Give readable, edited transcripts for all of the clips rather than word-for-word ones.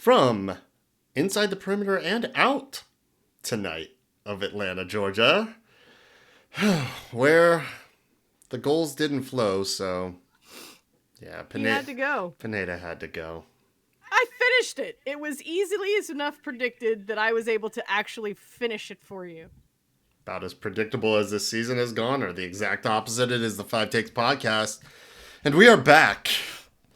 from inside the perimeter and out tonight of Atlanta, Georgia, where the goals didn't flow, so yeah, He had to go. Pineda had to go. I finished it. It was easily as enough predicted that I was able to actually finish it for you. About as predictable as this season has gone, or the exact opposite. It is the Five Takes podcast, and we are back.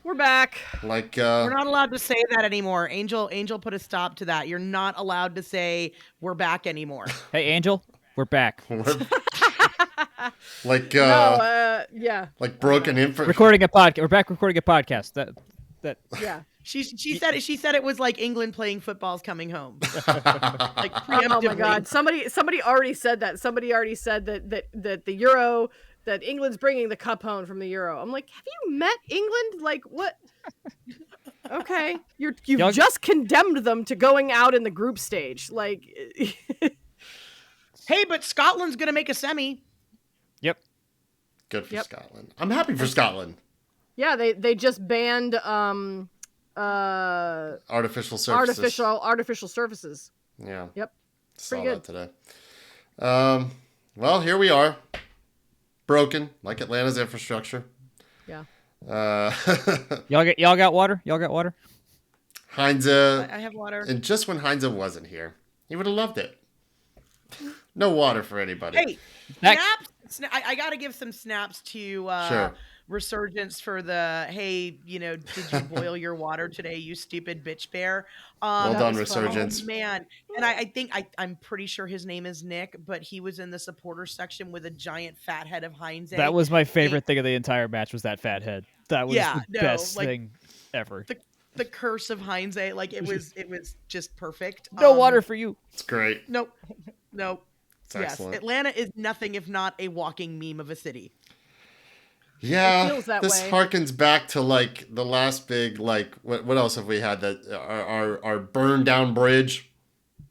We're back. We're not allowed to say that anymore. Angel put a stop to that. You're not allowed to say we're back anymore. Hey, Angel, we're back. Yeah. Like broken info. Recording a podcast. We're back recording a podcast. That. Yeah. She said it was like England playing football's coming home. Like preemptively. Oh my God! Somebody already said that. Somebody already said that the Euro, that England's bringing the cup home from the Euro. I'm like, have you met England? Like what? Okay, you've just condemned them to going out in the group stage. Like, hey, but Scotland's gonna make a semi. Yep. Good for Scotland. I'm happy for Scotland. Yeah, they just banned artificial surfaces. Artificial surfaces. Yeah. Yep. Saw Pretty good. that today. Well, here we are. Broken, like Atlanta's infrastructure. Yeah. Y'all got water? Y'all got water? Heinze. I have water. And just when Heinze wasn't here, he would have loved it. No water for anybody. Hey, snaps. I got to give some snaps to sure. Resurgence for the, hey, did you boil your water today, you stupid bitch bear? Well done, Resurgence. Oh, man. And I think I'm pretty sure his name is Nick, but he was in the supporters section with a giant fat head of Heinze. That was my favorite thing of the entire match, was that fat head. That was the best thing ever. The curse of Heinze, like it was just perfect. No water for you. It's great. Nope. It's excellent. Atlanta is nothing if not a walking meme of a city. Yeah, feels that this way. harkens back to like the last big, like what else have we had, that our burned down bridge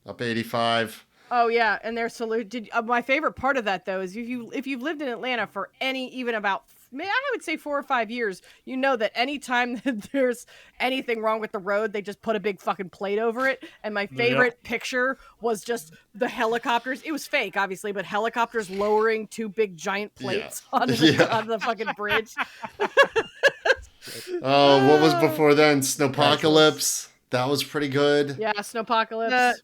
up 85. Oh yeah, and their salute. My favorite part of that though is if you've lived in Atlanta for even about, I would say 4 or 5 years, you know that anytime that there's anything wrong with the road, they just put a big fucking plate over it. And my favorite picture was just the helicopters. It was fake, obviously, but helicopters lowering 2 big giant plates onto the fucking bridge. Oh, what was before then? Snowpocalypse. That was pretty good. Yeah, Snowpocalypse. The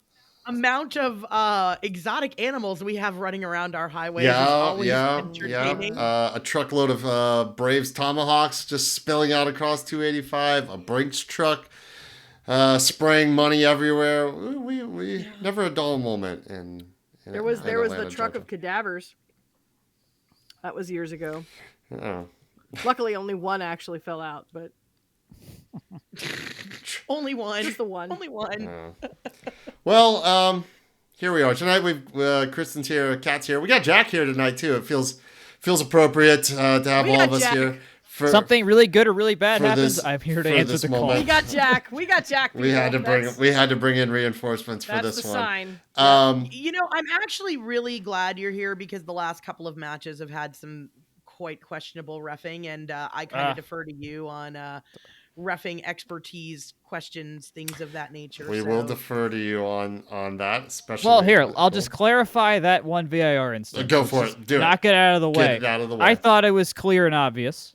amount of exotic animals we have running around our highways is always entertaining. A truckload of Braves Tomahawks just spilling out across 285. A Brinks truck spraying money everywhere. We never a dull moment in there was Atlanta, the truck Georgia. of cadavers. That was years ago. Oh. Luckily, only one actually fell out, but only one. Just the one. Only one. Well, here we are tonight. We've Kristen's here, Kat's here. We got Jack here tonight too. It feels appropriate to have all of us Jack. here. Something really good or really bad happens, I'm here to answer the moment. call. We got Jack. We had to bring in reinforcements for this one. Sign. I'm actually really glad you're here because the last couple of matches have had some quite questionable reffing, and I kind of defer to you on reffing expertise, questions, things of that nature. We will defer to you on that, especially. Well, here, I'll just clarify that one VAR instance. Go for it. Do Knock it out of the way. Get it out of the way. I thought it was clear and obvious.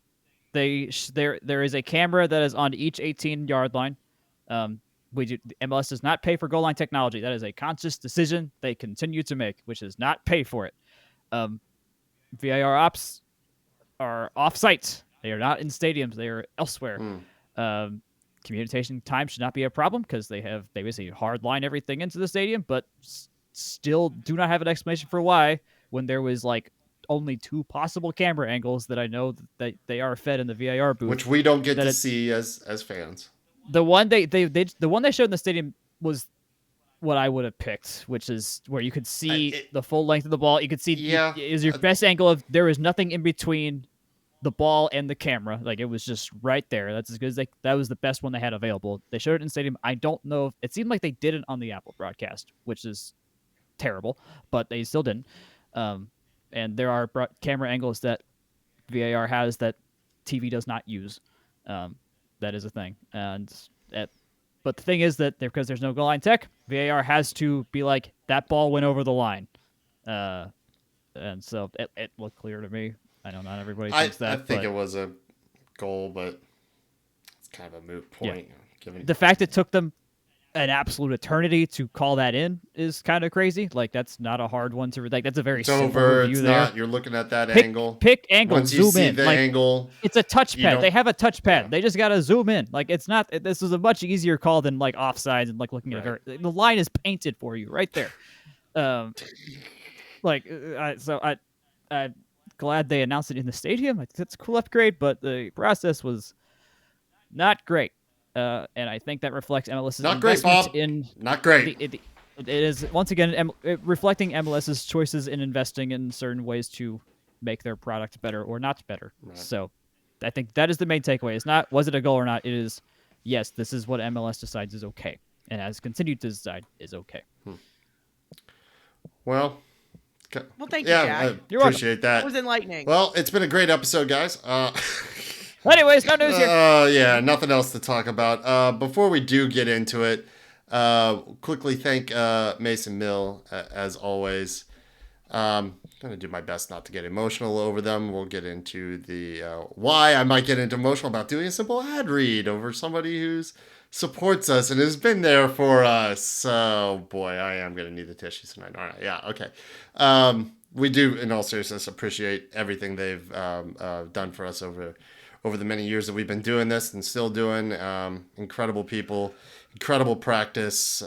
There is a camera that is on each 18-yard line. MLS does not pay for goal line technology. That is a conscious decision they continue to make, which is not pay for it. VAR ops are off-site. They are not in stadiums. They are elsewhere. Communication time should not be a problem because they basically hard line everything into the stadium, but still do not have an explanation for why when there was like only 2 possible camera angles that I know that they are fed in the VAR booth, which we don't get to see as fans. The one they showed in the stadium was what I would have picked, which is where you could see the full length of the ball. You could see is your best angle of there was nothing in between the ball and the camera. Like it was just right there. That's as good as that was the best one they had available. They showed it in stadium. I don't know if it seemed like they did it on the Apple broadcast, which is terrible, but they still didn't. And there are camera angles that VAR has that TV does not use. That is a thing. But But the thing is that because there's no goal line tech, VAR has to be like, that ball went over the line. And so it looked clear to me. I know not everybody thinks that. I think it was a goal, but it's kind of a moot point. Yeah. The fact it took them an absolute eternity to call that in is kind of crazy. Like, that's not a hard one to like. That's a very simple review it's there. not. You're looking at that angle. Pick angle. Once you zoom see in. the like, angle, it's a touchpad. They have a touchpad. Yeah. They just gotta zoom in. Like, it's not. This is a much easier call than like offsides and like looking at the line is painted for you right there. I'm glad they announced it in the stadium. I think that's a cool upgrade, but the process was not great. And I think that reflects MLS's not great, Bob. Not great. It is once again reflecting MLS's choices in investing in certain ways to make their product better or not better. Right. So, I think that is the main takeaway. It's not was it a goal or not. It is yes, this is what MLS decides is okay, and has continued to decide is okay. Well, thank you, Jack. I appreciate that. That was enlightening. Well, it's been a great episode, guys. Anyways, no news here. Yeah, nothing else to talk about. Before we do get into it, quickly thank Mason Mill, as always. I'm going to do my best not to get emotional over them. We'll get into the why I might get into emotional about doing a simple ad read over somebody who's supports us and has been there for us. Oh, boy, I am going to need the tissues tonight. All right, yeah, okay. We do, in all seriousness, appreciate everything they've done for us over the many years that we've been doing this and still doing. Incredible people, incredible practice.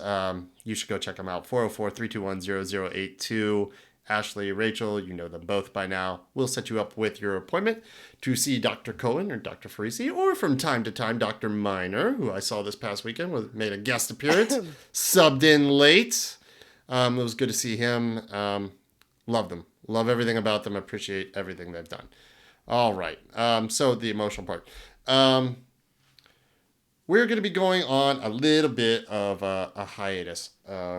You should go check them out. 404-321-0082. Ashley, Rachel, you know them both by now. We'll set you up with your appointment to see Dr. Cohen or Dr. Farisi, or from time to time, Dr. Miner, who I saw this past weekend, made a guest appearance, subbed in late. It was good to see him. Love them. Love everything about them. Appreciate everything they've done. All right. So the emotional part. We're going to be going on a little bit of a hiatus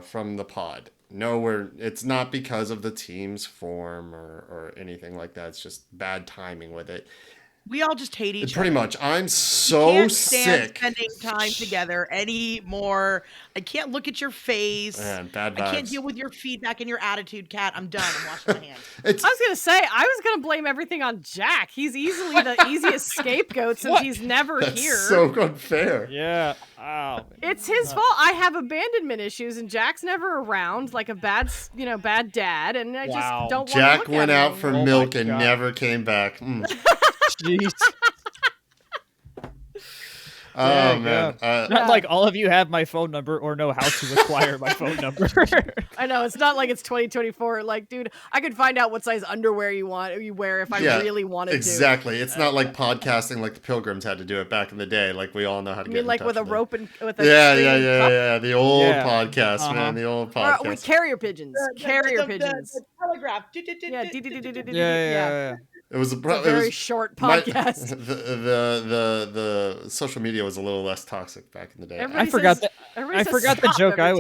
from the pod. No, it's not because of the team's form or anything like that. It's just bad timing with it. We all just hate each other. Pretty much. I'm so can't stand sick. Spending time together anymore. I can't look at your face. Man, bad vibes. I can't deal with your feedback and your attitude, Kat. I'm done. I'm washing my hands. I was gonna say I was gonna blame everything on Jack. He's easily the easiest scapegoat since he's never here. So unfair. Yeah. Oh, it's his fault. I have abandonment issues, and Jack's never around, like a bad dad, and I just don't want to Jack look went at out him. for milk and never came back. Jeez. Oh, man. Not like all of you have my phone number or know how to acquire my phone number. I know. It's not like it's 2024. Like, dude, I could find out what size underwear you wear if I really wanted to. Exactly. It's not like podcasting like the Pilgrims had to do it back in the day. Like, we all know how to get in like touch with a with rope and with a Yeah. The old podcast, man. The old podcast. With carrier pigeons. Carrier pigeons. The telegraph. Yeah. It was a very short podcast. The social media was a little less toxic back in the day. I forgot the joke. I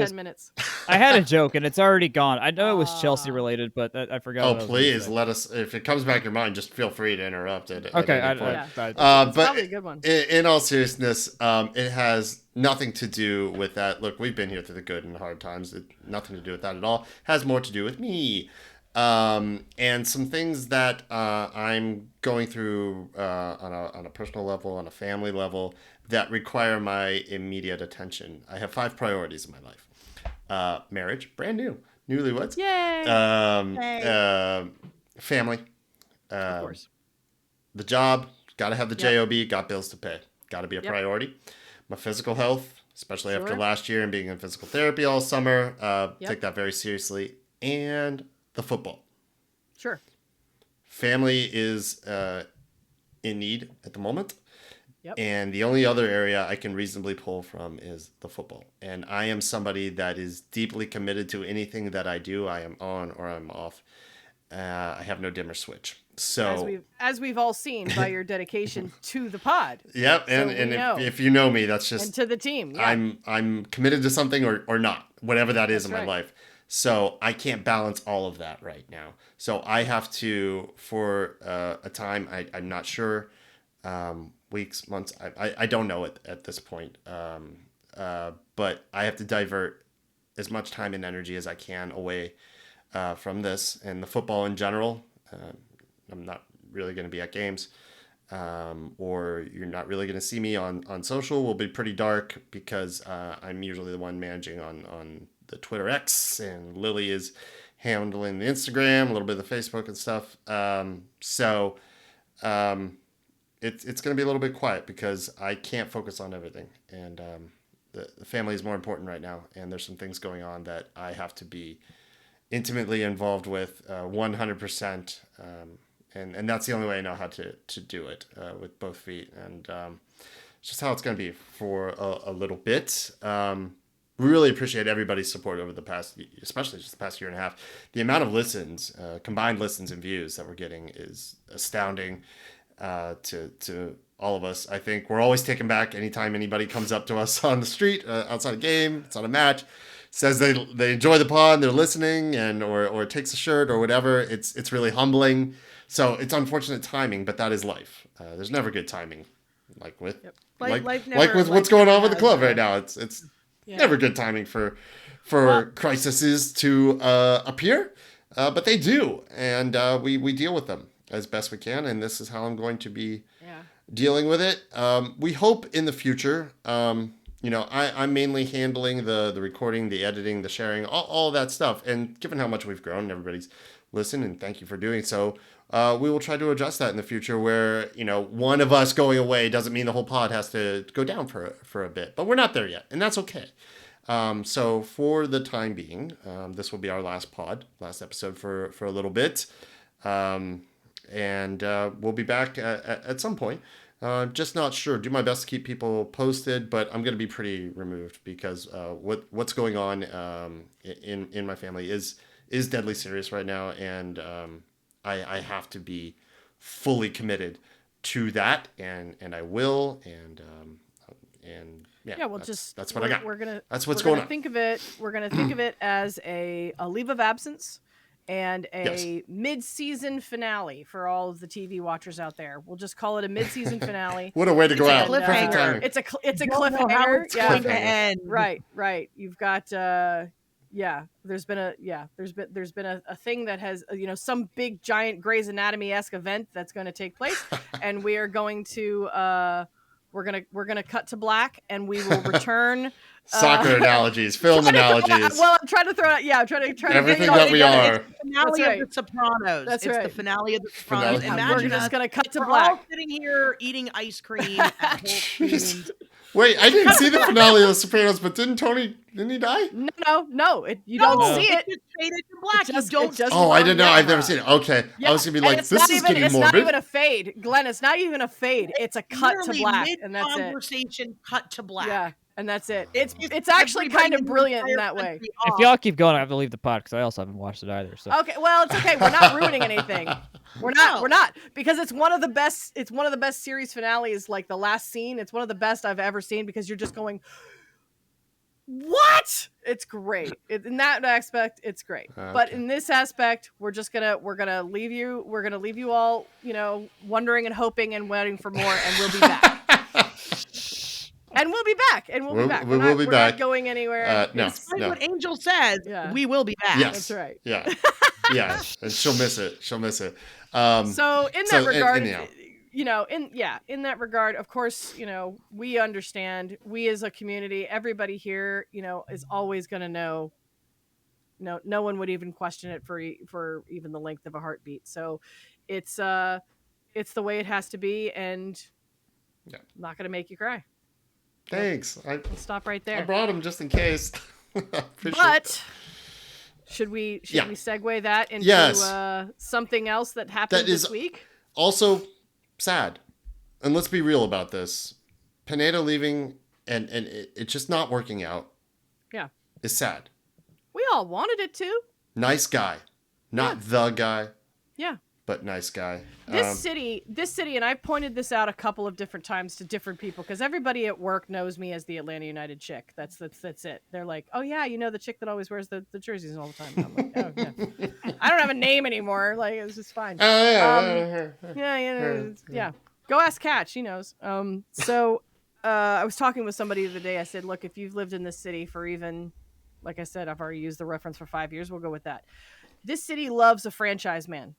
had a joke and it's already gone. I know it was Chelsea related, but I forgot. Oh, please let us. If it comes back in your mind, just feel free to interrupt it. Okay, but probably a good one. In all seriousness, it has nothing to do with that. Look, we've been here through the good and hard times. Nothing to do with that at all. It has more to do with me. And some things that I'm going through on a personal level, on a family level, that require my immediate attention. I have 5 priorities in my life. Marriage, brand new, newlyweds. Yay! Family. Of course. The job, got to have the job, got bills to pay. Got to be a priority. My physical health, especially after last year and being in physical therapy all summer, take that very seriously. And the football. Sure. Family is in need at the moment. Yep. And the only other area I can reasonably pull from is the football. And I am somebody that is deeply committed to anything that I do. I am on or I'm off. I have no dimmer switch. So as we've all seen by your dedication to the pod. Yep. And if you know me, that's just and to the team. Yeah. I'm committed to something or not, whatever that is in my life. So I can't balance all of that right now. So I have to, for a time, I'm not sure, weeks, months, I don't know at this point. but I have to divert as much time and energy as I can away from this and the football in general. I'm not really going to be at games, or you're not really going to see me on social. Will be pretty dark because I'm usually the one managing on the Twitter X, and Lily is handling the Instagram, a little bit of the Facebook and stuff. So it's going to be a little bit quiet because I can't focus on everything, and the family is more important right now, and there's some things going on that I have to be intimately involved with 100%. And that's the only way I know how to do it with both feet. And it's just how it's going to be for a little bit. Really appreciate everybody's support over the past, especially just the past year and a half. The amount of listens, combined listens and views that we're getting is astounding to all of us. I think we're always taken back anytime anybody comes up to us on the street, outside a game, it's on a match, says they enjoy the pod, they're listening, and or takes a shirt or whatever. It's really humbling. So it's unfortunate timing, but that is life. There's never good timing, like with like with what's going on with the club right now. It's never good timing for crises to appear, but they do, and we deal with them as best we can. And this is how I'm going to be dealing with it. We hope in the future. I'm mainly handling the recording, the editing, the sharing, all that stuff. And given how much we've grown, everybody's listened, and thank you for doing so. We will try to adjust that in the future where, one of us going away doesn't mean the whole pod has to go down for a bit. But we're not there yet, and that's okay. So for the time being, this will be our last episode for a little bit. And we'll be back at some point. Just not sure. Do my best to keep people posted, but I'm going to be pretty removed because what's going on in my family is deadly serious right now, and I have to be fully committed to that, and I will, and we'll that's what I got. That's what's going on. We're gonna think of it as a leave of absence and a mid-season finale for all of the TV watchers out there. We'll just call it a mid-season finale. What a way to go out! Perfect timing. It's a cliffhanger. It's going to end. Right. You've got there's been a thing that has some big giant Grey's Anatomy-esque event that's going to take place, and we are going to we're gonna cut to black, and we will return. Soccer analogies, film analogies. Well, I'm trying to throw out. I'm trying to everything bring it that we are. It's the finale of The Sopranos. That's it's right. the finale of The Sopranos. We're just gonna cut to we're black. all sitting here eating ice cream at Whole Foods. Wait, I didn't see the finale of The Sopranos, but didn't he die? No. You don't see it. It's just faded to black. I didn't know. I've never seen it. Okay, I was gonna be like, this is getting morbid. It's not even a fade, Glenn. It's not even a fade. It's a cut to black, and that's it. Conversation cut to black. Yeah. And that's it. It's actually kind of brilliant in that way. If y'all keep going, I have to leave the pod because I also haven't watched it either. So okay, well, it's okay. We're not ruining anything. We're not because it's one of the best. It's one of the best series finales. Like the last scene, it's one of the best I've ever seen because you're just going, what? It's great. In that aspect, it's great. Okay. But in this aspect, we're gonna leave you. We're gonna leave you all, wondering and hoping and waiting for more, and we'll be back. And we'll be back. We're not going anywhere. Despite what Angel says, we will be back. Yes. That's right. Yeah. Yeah. And she'll miss it. So in that regard, in that regard, of course, we understand. We as a community, everybody here, is always going to know. No one would even question it for even the length of a heartbeat. So it's the way it has to be, and I'm not going to make you cry. Thanks. We'll stop right there. I brought him just in case. But should we segue that into something else that happened this week? Also sad. And let's be real about this. Pineda leaving and it's just not working out. Yeah. Is sad. We all wanted it to. Nice guy. Not the guy. Yeah. But nice guy. This city, and I've pointed this out a couple of different times to different people because everybody at work knows me as the Atlanta United chick. That's it. They're like, oh yeah, the chick that always wears the jerseys all the time. And I'm like, oh yeah. I don't have a name anymore. Like it's just fine. Yeah. Go ask Kat. She knows. So I was talking with somebody the other day. I said, look, if you've lived in this city for even, like I said, I've already used the reference for 5 years. We'll go with that. This city loves a franchise man.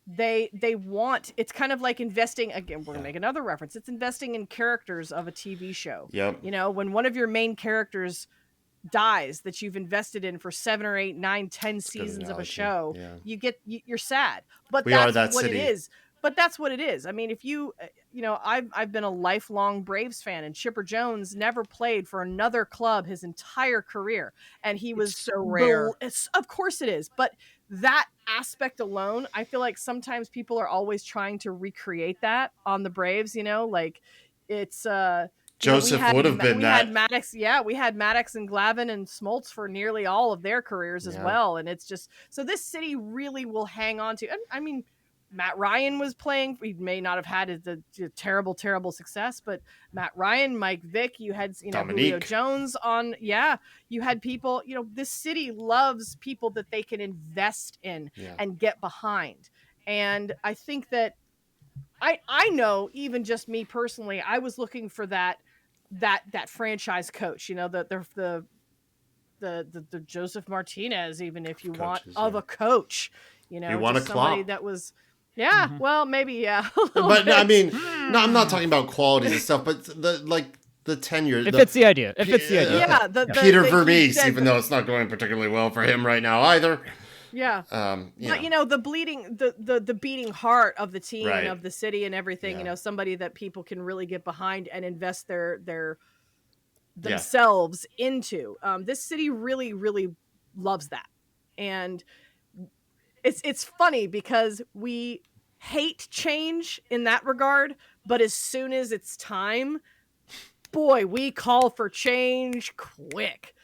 They want, it's kind of like investing, again, we're gonna make another reference, it's investing in characters of a TV show. Yep. You know, when one of your main characters dies that you've invested in for 7 or 8, 9, 10 seasons of a analogy. show, Yeah. you're sad, but We are that's that what city. it is. But that's what it is. I mean, if you know, I've been a lifelong Braves fan, and Chipper Jones never played for another club his entire career, and he was so rare. Of course it is, but that aspect alone, I feel like sometimes people are always trying to recreate that on the Braves. You know, like it's Joseph would have been we that. had Maddox, we had Maddox and Glavine and Smoltz for nearly all of their careers as well, and it's just, so this city really will hang on to. I mean, Matt Ryan was playing. He may not have had the terrible success, but Matt Ryan, Mike Vick, you had Julio Jones on. Yeah, you had people. You know, this city loves people that they can invest in and get behind. And I think that I know, even just me personally, I was looking for that franchise coach. You know, the Joseph Martinez, even if you want a coach. You know, you want somebody that was. Yeah, well, maybe, but bit. I mean, no, I'm not talking about quality and stuff, but the tenure. If it's the idea. Peter Vermees, even though it's not going particularly well for him right now either. Yeah. But you know, the beating heart of the team and of the city and everything, you know, somebody that people can really get behind and invest their themselves into. This city really, really loves that. And it's funny because we hate change in that regard, but as soon as it's time, boy, we call for change quick.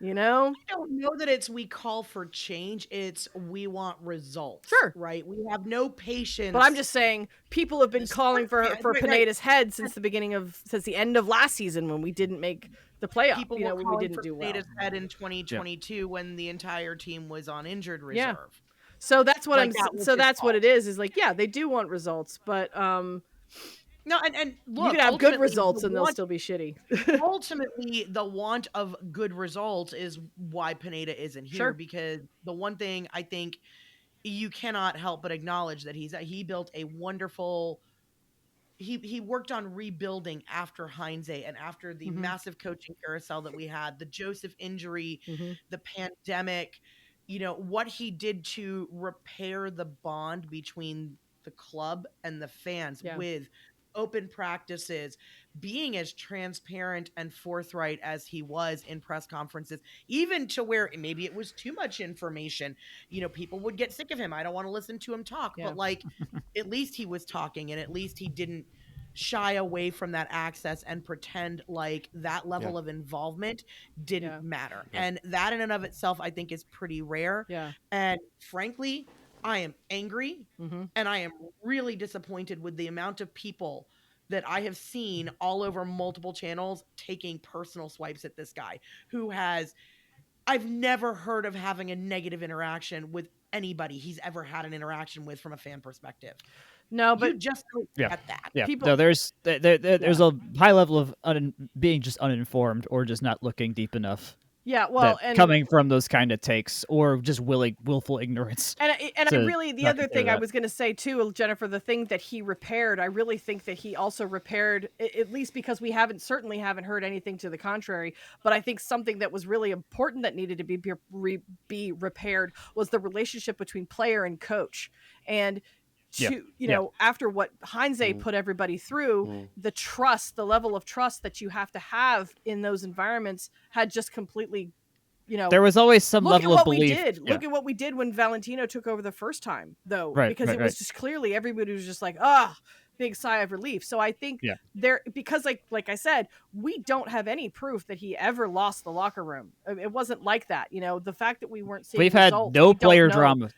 You know, I don't know that it's we call for change. It's we want results. Sure. Right. We have no patience. But I'm just saying, people have been calling for Pineda's head since the end of last season, when we didn't make the playoff. People were when calling we didn't for do well. Pineda's head in 2022 when the entire team was on injured reserve. Yeah. So that's what that's what it is like, yeah, they do want results, but no, and look, you can have good results and they'll still be shitty. Ultimately, the want of good results is why Pineda isn't here, because the one thing I think you cannot help but acknowledge that he built a wonderful. He worked on rebuilding after Heinze and after the massive coaching carousel that we had, the Joseph injury, the pandemic. You know, what he did to repair the bond between the club and the fans with open practices, being as transparent and forthright as he was in press conferences, even to where maybe it was too much information. You know, people would get sick of him. I don't want to listen to him talk, but like, at least he was talking, and at least he didn't shy away from that access and pretend like that level of involvement didn't matter. And that in and of itself, I think, is pretty rare. And frankly, I am angry and I am really disappointed with the amount of people that I have seen all over multiple channels taking personal swipes at this guy who I've never heard of having a negative interaction with anybody he's ever had an interaction with from a fan perspective. No, but you just don't get that. Yeah, no, there's a high level of being just uninformed or just not looking deep enough. Yeah, well, and coming from those kind of takes, or just willful ignorance. And I really, the other thing I was going to say too, Jennifer, the thing that he repaired, I really think that he also repaired, at least because we certainly haven't heard anything to the contrary. But I think something that was really important that needed to be repaired was the relationship between player and coach. And after what Heinze put everybody through, the level of trust that you have to have in those environments had just completely, there was always some level of belief. Look at what we did when Valentino took over the first time, though, because it was just clearly everybody was just like, big sigh of relief. So I think because like I said, we don't have any proof that he ever lost the locker room. It wasn't like that. The fact that we weren't seeing we've had no player drama,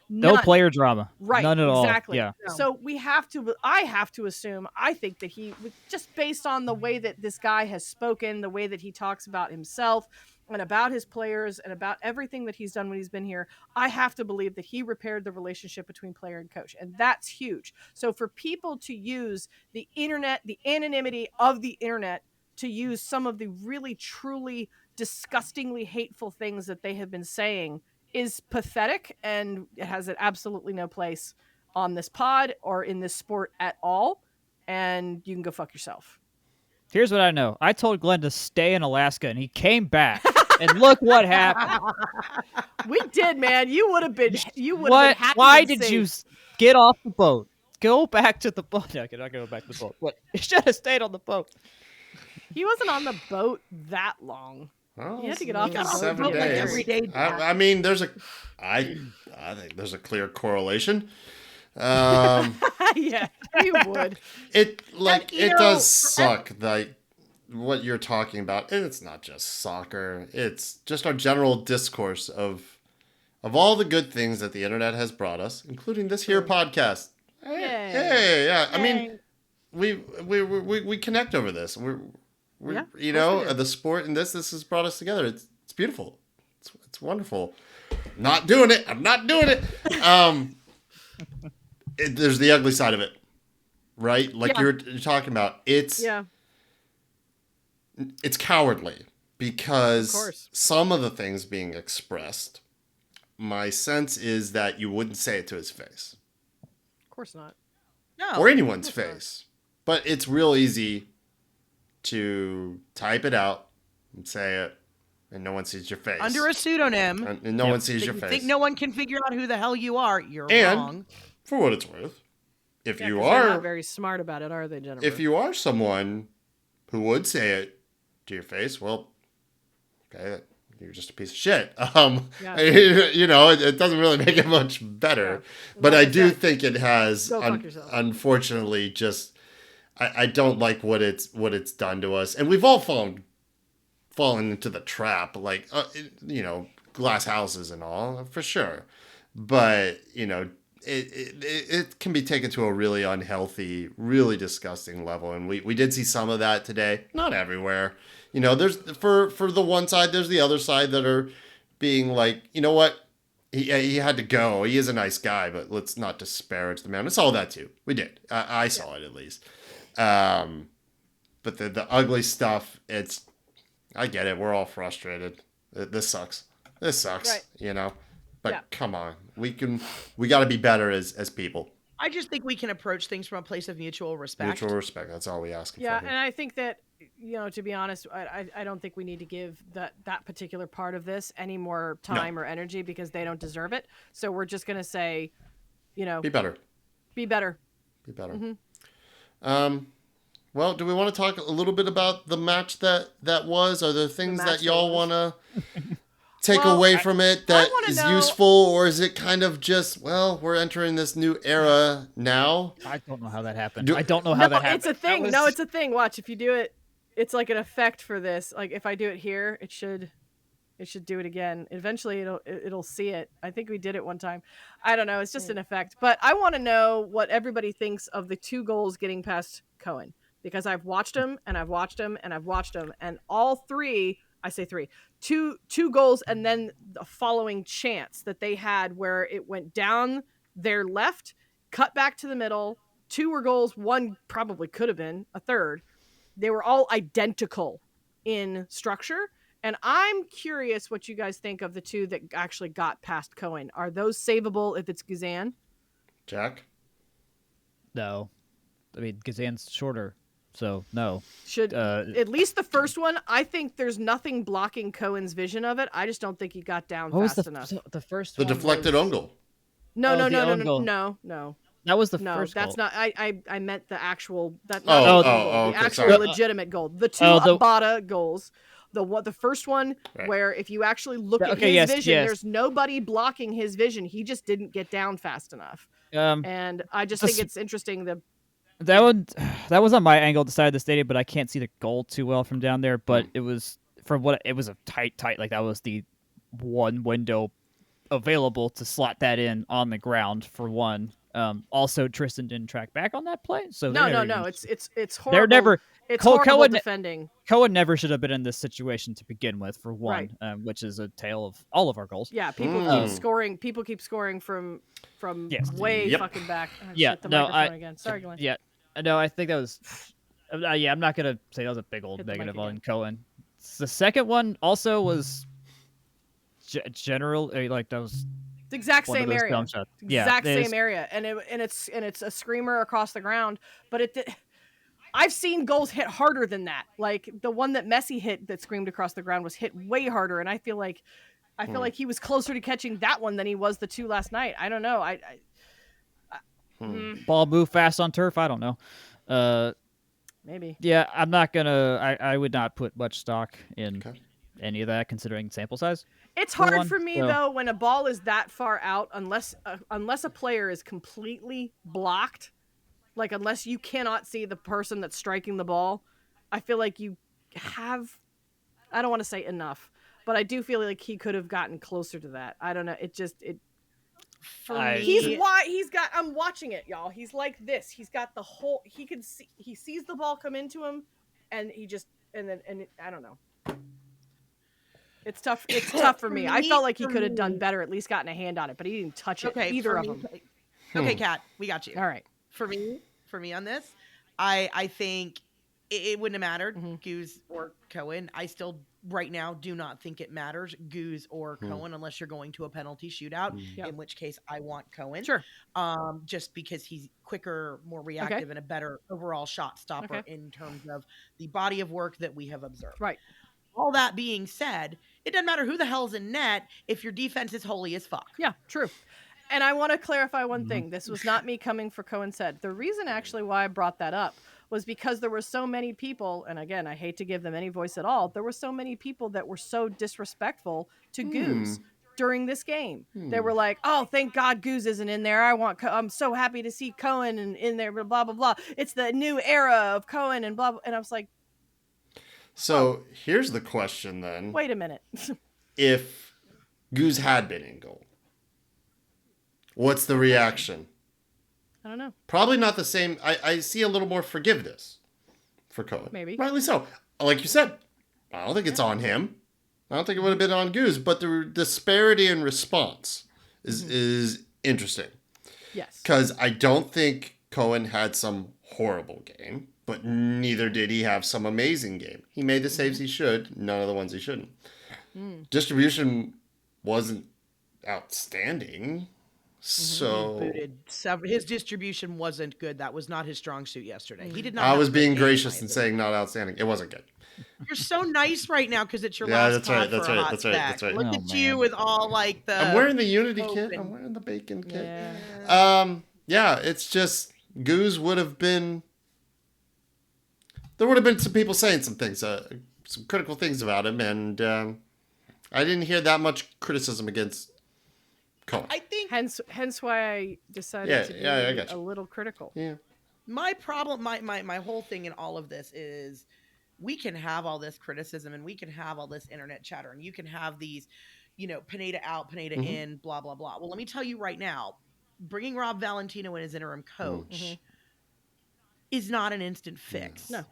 player drama, right? None at all. Exactly. Yeah. So I have to assume. I think that he, just based on the way that this guy has spoken, the way that he talks about himself, and about his players and about everything that he's done when he's been here, I have to believe that he repaired the relationship between player and coach. And that's huge. So for people to use the internet, the anonymity of the internet, to use some of the really, truly disgustingly hateful things that they have been saying is pathetic, and it has absolutely no place on this pod or in this sport at all. And you can go fuck yourself. Here's what I know. I told Glenn to stay in Alaska, and he came back. And look what happened. We did, man. You would have been. You would have What? been happy. Why and did safe. you get off the boat? Go back to the boat. No, I not go back to the boat. What? You should have stayed on the boat. He wasn't on the boat that long. Well, You had to get off He got the off boat the 7 boat like days. every day. I mean, I think there's a clear correlation. Yeah, you would. It does suck, like what you're talking about, and it's not just soccer. It's just our general discourse of all the good things that the internet has brought us, including this here podcast. Hey, yeah. I mean, we connect over this. We're Yeah, you of course know, we do. the sport and this has brought us together. It's beautiful. It's wonderful. Not doing it. I'm not doing it. There's the ugly side of it, right? Like Yeah. you're talking about. It's cowardly Of because course. some of the things being expressed, my sense is that you wouldn't say it to his face Of course not. No. or anyone's of course not. face, but it's real easy to type it out and say it, and no one sees your face. Under a pseudonym. And no one sees that your you face. think no one can figure out who the hell you are. You're And wrong. for what it's worth, if Yeah, you 'cause they're are not very smart about it, are they, Jennifer? if you are someone who would say it to your face, well, okay, you're just a piece of shit. Yeah. You know, it doesn't really make it much better. Yeah. But Like I I do said, think it has, go fuck yourself. unfortunately, just I don't like what it's done to us, and we've all fallen into the trap, like you know, glass houses and all, for sure. But you know, it can be taken to a really unhealthy, really disgusting level, and we did see some of that today. Not everywhere, you know. There's for the one side, there's the other side that are being like, you know what, he had to go. He is a nice guy, but let's not disparage the man. We saw that too. We did. I saw it at least. But the ugly stuff, I get it. We're all frustrated. This sucks. Right. You know. But Yeah. come on, we got to be better as people. I just think we can approach things from a place of mutual respect. Mutual respect. That's all we ask. Yeah, for and I think that, you know, to be honest, I don't think we need to give that particular part of this any more time or energy because they don't deserve it. So we're just gonna say, you know, Be better. be better. Be better. Mm-hmm. Well, do we want to talk a little bit about the match that was? Are there things match that y'all that was. want to take Well, away from it that wanna is know- useful, or is it kind of just, well, we're entering this new era now? I don't know how that happened. Do- I don't know how that happened. It's a thing. That No, was- it's a thing. Watch, if you do it, it's like an effect for this. Like if I do it here, it should do it again. Eventually it'll see it. I think we did it one time. I don't know. It's just an effect. But I want to know what everybody thinks of the 2 goals getting past Cohen, because I've watched them and I've watched them and I've watched them, and all 3, I say 3, two goals and then the following chance that they had where it went down their left, cut back to the middle. 2 were goals. 1 probably could have been a third. They were all identical in structure. And I'm curious what you guys think of the 2 that actually got past Cohen. Are those savable if it's Guzan? Jack? No. I mean, Gazan's shorter, so no. Should at least the first one. I think there's nothing blocking Cohen's vision of it. I just don't think he got down What was fast the enough. the first The one? deflected own goal. No, Oh, no, the no, no, own no, goal. no. That was the No, first that's goal. not. I meant the actual. That Oh, not the oh, goal, oh, the okay, actual sorry. legitimate goal. The 2 Oh, the- Abada goals. The first one Right. where if you actually look Yeah, at okay, his yes, vision, yes. there's nobody blocking his vision. He just didn't get down fast enough. And I just think This- it's interesting that That was on my angle at the side of the stadium, but I can't see the goal too well from down there. But it was it was a tight, like that was the one window available to slot that in on the ground for one. Also, Tristan didn't track back on that play, so No, they're no, even- it's horrible. they're never. It's Cole- horrible Cohen- defending. Cohen never should have been in this situation to begin with, for Right. one, which is a tale of all of our goals. Yeah, people keep scoring. People keep scoring from Yes. way Yep. fucking back. Oh, Yeah, shit, the no, microphone again. Sorry, Glenn. Yeah, no, I think that was. Yeah, I'm not gonna say that was a big old Hit the mic negative again. on Cohen. The second one also was general, like that was It's the exact one of same those area. dumb shots. Exact it is- same area, and it's a screamer across the ground. But I've seen goals hit harder than that. Like the one that Messi hit that screamed across the ground was hit way harder, and I feel like he was closer to catching that one than he was the two last night. I don't know. Ball move fast on turf. I don't know. Maybe. Yeah, I'm not gonna. I would not put much stock in Okay. any of that, considering sample size. It's for hard one, for me so- though when a ball is that far out, unless a player is completely blocked, like unless you cannot see the person that's striking the ball. I feel like you have. I don't want to say enough, but I do feel like he could have gotten closer to that. I don't know. For I- me, I'm watching it, y'all. He's like this. He's got the whole. He can see. He sees the ball come into him, and I don't know. It's tough. It's tough for me. I felt like he could have done better, at least gotten a hand on it, but he didn't touch it. okay, Either for of me- them. Okay, Kat, we got you. All right. For me on this, I think it wouldn't have mattered, Mhm. Guz or Cohen. I still right now do not think it matters, Guz or Cohen, unless you're going to a penalty shootout, Yep. in which case I want Cohen. Sure. Just because he's quicker, more reactive, and a better overall shot stopper Okay. in terms of the body of work that we have observed. Right. All that being said, it doesn't matter who the hell's in net if your defense is holy as fuck. Yeah, true. And I want to clarify one thing. This was not me coming for Cohen said. The reason actually why I brought that up was because there were so many people, and again, I hate to give them any voice at all. There were so many people that were so disrespectful to Guz during this game. They were like, "Oh, thank God Guz isn't in there. I'm so happy to see Cohen in there." Blah blah blah. It's the new era of Cohen and blah blah. And I was like, So here's the question then. "Wait a minute." If Guz had been in goal, what's the reaction? I don't know. Probably not the same. I see a little more forgiveness for Cohen. Maybe. Rightly so. Like you said, I don't think it's on him. I don't think it would have been on Guz, but the disparity in response is interesting. Yes. Because I don't think Cohen had some horrible game, but neither did he have some amazing game. He made the saves he should, none of the ones he shouldn't. Distribution wasn't outstanding. So Booted. His distribution wasn't good. That was not his strong suit yesterday. He did not. I have was a good being game, gracious in and my saying not outstanding. It wasn't good. opinion. You're so nice right now because it's your Yeah, last that's right, pod that's for a right, hot that's right, snack. that's right. Look Oh, at you man. with all like the. I'm wearing the Unity kit. open. I'm wearing the bacon kit. Yeah. Yeah, it's just Guz would have been. There would have been some people saying some things, some critical things about him, and I didn't hear that much criticism against Cohen. I think Hence why I decided Yeah, to be yeah, I got you. a little critical. Yeah. my problem, my whole thing in all of this is we can have all this criticism and we can have all this internet chatter and you can have these, Pineda out, Pineda in, blah, blah, blah. Well, let me tell you right now, bringing Rob Valentino in as interim coach is not an instant fix. No.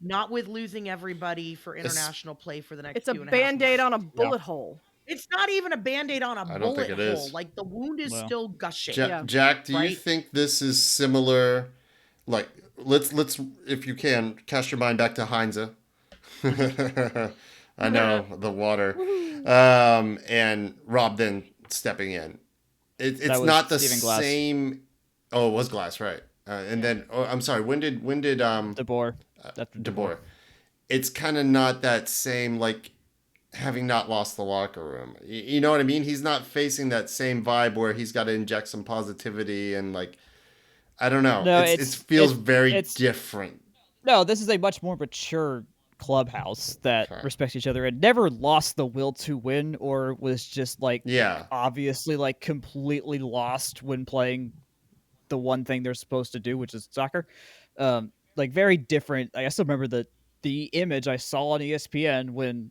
Not with losing everybody for international play for the next It's a 2.5 band-aid months. on a bullet hole. It's not even a band-aid on a I don't bullet think it hole. is. Like the wound is Well. still gushing. Yeah. Jack, do you Right? think this is similar? Like, let's if you can cast your mind back to Heinze. I know the water, and Rob then stepping in. It's That was not the Stephen Glass. same. Oh, it was Glass, right? And then I'm sorry. When did DeBoer. That's DeBoer? It's kind of not that same, like, having not lost the locker room. You know what I mean? He's not facing that same vibe where he's got to inject some positivity and, like, I don't know. No, it feels very it's- different. No, this is a much more mature clubhouse that Okay. respects each other and never lost the will to win or was just like Yeah. obviously like completely lost when playing the one thing they're supposed to do, which is soccer. Like very different. I still remember the image I saw on ESPN when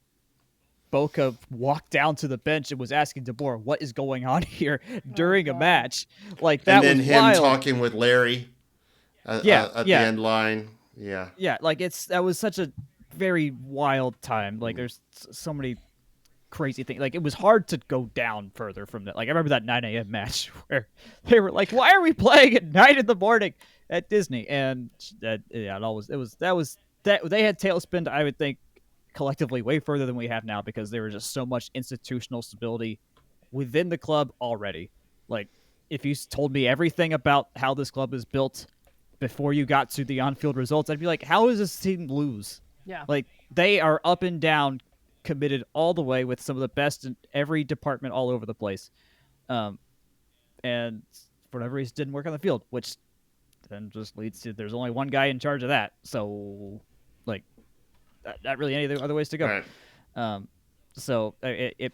Boca walked down to the bench and was asking DeBoer, what is going on here during a God. match. Like, And that then was him wild. talking with Larry at the end line. Yeah. Yeah, like that was such a very wild time. Like, there's so many crazy things. Like, it was hard to go down further from that. Like, I remember that 9 a.m. match where they were like, why are we playing at 9 in the morning at Disney? And that they had tailspinned, I would think, collectively way further than we have now, because there was just so much institutional stability within the club already. Like, if you told me everything about how this club is built before you got to the on-field results, I'd be like, how does this team lose? Yeah. Like, they are up and down, committed all the way with some of the best in every department all over the place. And for whatever reason, didn't work on the field, which then just leads to there's only one guy in charge of that. So, like, not really any other ways to go. Right. So if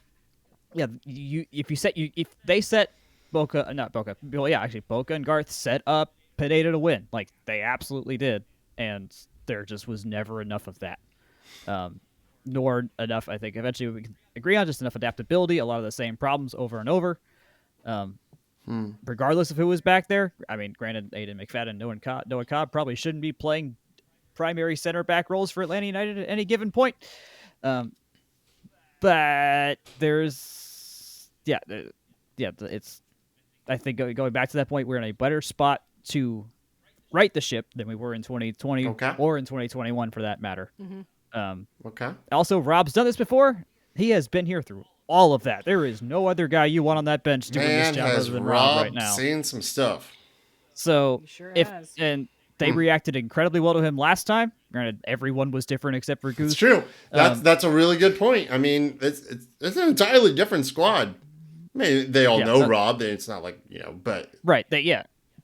they set Boca and Garth set up Pineda to win, like they absolutely did, and there just was never enough of that, nor enough. I think eventually we can agree on just enough adaptability. A lot of the same problems over and over. Regardless of who was back there. I mean, granted, Aiden McFadden and Noah Cobb probably shouldn't be playing primary center back roles for Atlanta United at any given point. But there's, it's, I think going back to that point, we're in a better spot to right the ship than we were in 2020 or in 2021 for that matter. Also, Rob's done this before. He has been here through all of that. There is no other guy you want on that bench doing this job other than Rob right now. Seen some stuff. So has. They reacted incredibly well to him last time. Granted, everyone was different except for Guz. It's true. That's a really good point. I mean, it's an entirely different squad. I mean, they all know Rob. It's not like, but right.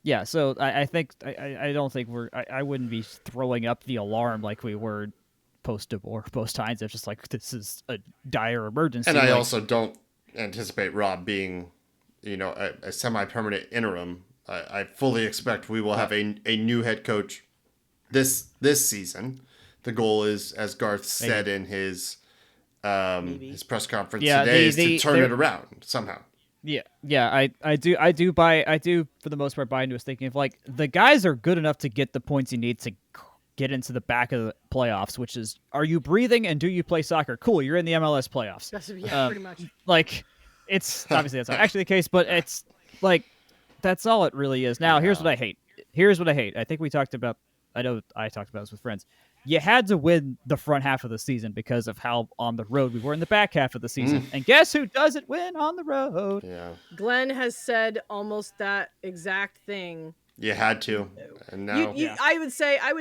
Yeah. So I think I don't think I wouldn't be throwing up the alarm like we were post Hines. It's just like, this is a dire emergency. And I also don't anticipate Rob being, a semi-permanent interim. I fully expect we will have a new head coach this season. The goal is, as Garth said in his press conference today, is to turn it around somehow. Yeah. I do for the most part buy into his thinking of, like, the guys are good enough to get the points you need to get into the back of the playoffs, which is, are you breathing and do you play soccer? Cool, you're in the MLS playoffs. Pretty much. Like, it's obviously that's not actually the case, but it's like, that's all it really is. Now, here's what I hate. I think I know I talked about this with friends. You had to win the front half of the season because of how on the road we were in the back half of the season. And guess who doesn't win on the road? Yeah. Glenn has said almost that exact thing. You had to. And now I would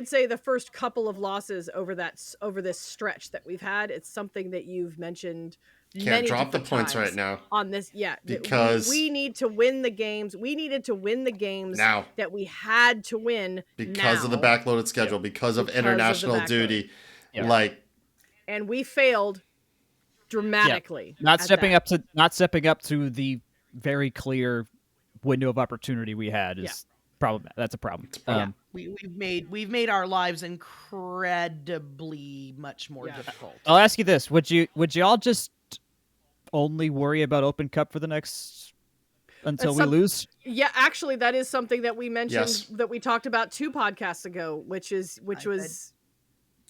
say the first couple of losses over this stretch that we've had, it's something that you've mentioned. Can't drop the points right now on this. Because we need to win the games. We needed to win the games now that we had to win because of the backloaded schedule, because of international duty, and we failed dramatically. Not stepping up to the very clear window of opportunity we had is problem. That's a problem. We've made our lives incredibly much more difficult. I'll ask you this: Would you all just only worry about Open Cup for the next until we lose? Yeah, actually, that is something that we mentioned that we talked about 2 podcasts ago, which was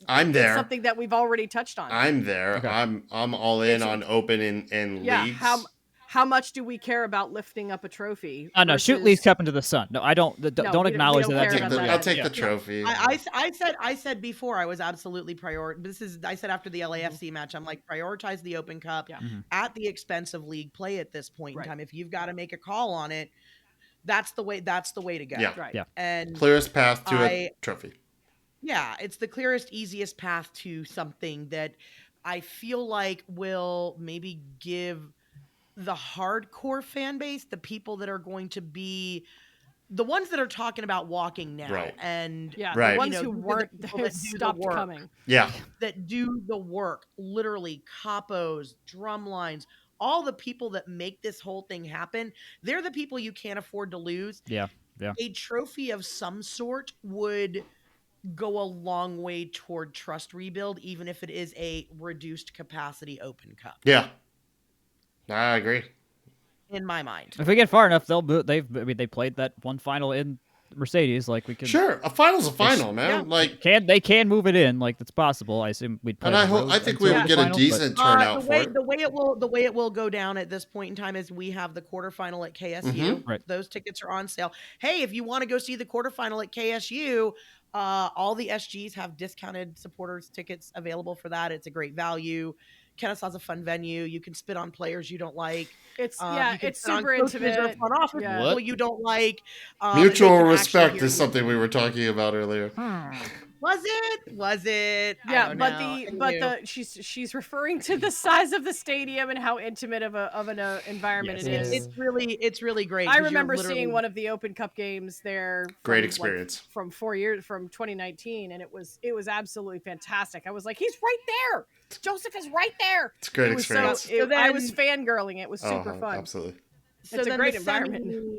I'm there. Something that we've already touched on. I'm there. Okay. I'm all in on Open in leagues. How much do we care about lifting up a trophy? No, shoot League's Cup into the sun. No, I don't. Don't acknowledge that. I'll take the trophy. I said before I was absolutely I said after the LAFC match, I'm like, prioritize the Open Cup at the expense of league play at this point in time. If you've got to make a call on it, that's the way to go. Yeah. And clearest path to a trophy. Yeah, it's the clearest, easiest path to something that I feel like will maybe give the hardcore fan base, the people that are going to be the ones that are talking about walking now, and the ones who weren't stopped coming, that do the work, literally capos, drum lines, all the people that make this whole thing happen. They're the people you can't afford to lose. Yeah. A trophy of some sort would go a long way toward trust rebuild, even if it is a reduced capacity Open Cup. Yeah, I agree. In my mind, If we get far enough, they played that one final in Mercedes. Like we can. Sure, a final's a final, man. yeah. Like, They can move it in. Like that's possible. I assume we'd play. and I think we would get a decent turnout for it. The way it will go down at this point in time is we have the quarterfinal at KSU. Right. Those tickets are on sale. Hey, if you want to go see the quarterfinal at KSU, all the SGs have discounted supporters tickets available for that. It's a great value. Kennesaw's a fun venue. You can spit on players you don't like. It's it's super intimate. Front office people you don't like. Mutual respect is something we were talking about earlier. Was it? Yeah, but she's referring to the size of the stadium and how intimate of an environment it is. It's really great. I remember seeing one of the Open Cup games there. Great experience from 2019, and it was absolutely fantastic. I was like, he's right there. Joseph is right there. It's a great experience. I was fangirling. It was super fun. Absolutely. It's a great environment.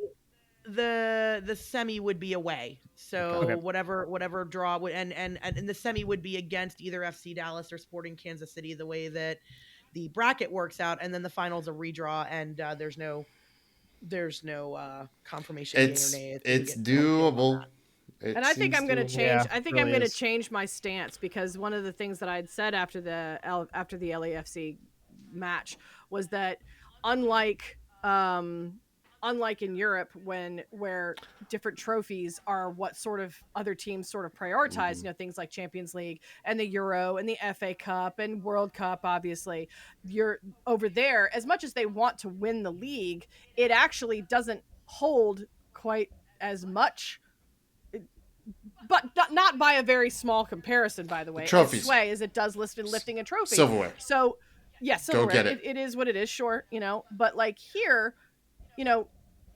The semi would be away, so whatever draw would and the semi would be against either FC Dallas or Sporting Kansas City, the way that the bracket works out, and then the finals a redraw, and there's no confirmation. It's doable. And I think I'm going to change. Yeah, I think I'm going to change my stance, because one of the things that I had said after the LAFC match was that unlike in Europe, where different trophies are what sort of other teams sort of prioritize, things like Champions League and the Euro and the FA Cup and World Cup, obviously, you're over there, as much as they want to win the league, it actually doesn't hold quite as much, but not by a very small comparison, by the way. Trophies. Sway as it does lifting a trophy. Silverware. So, yeah, silverware. Go get it. It is what it is, sure, but like here,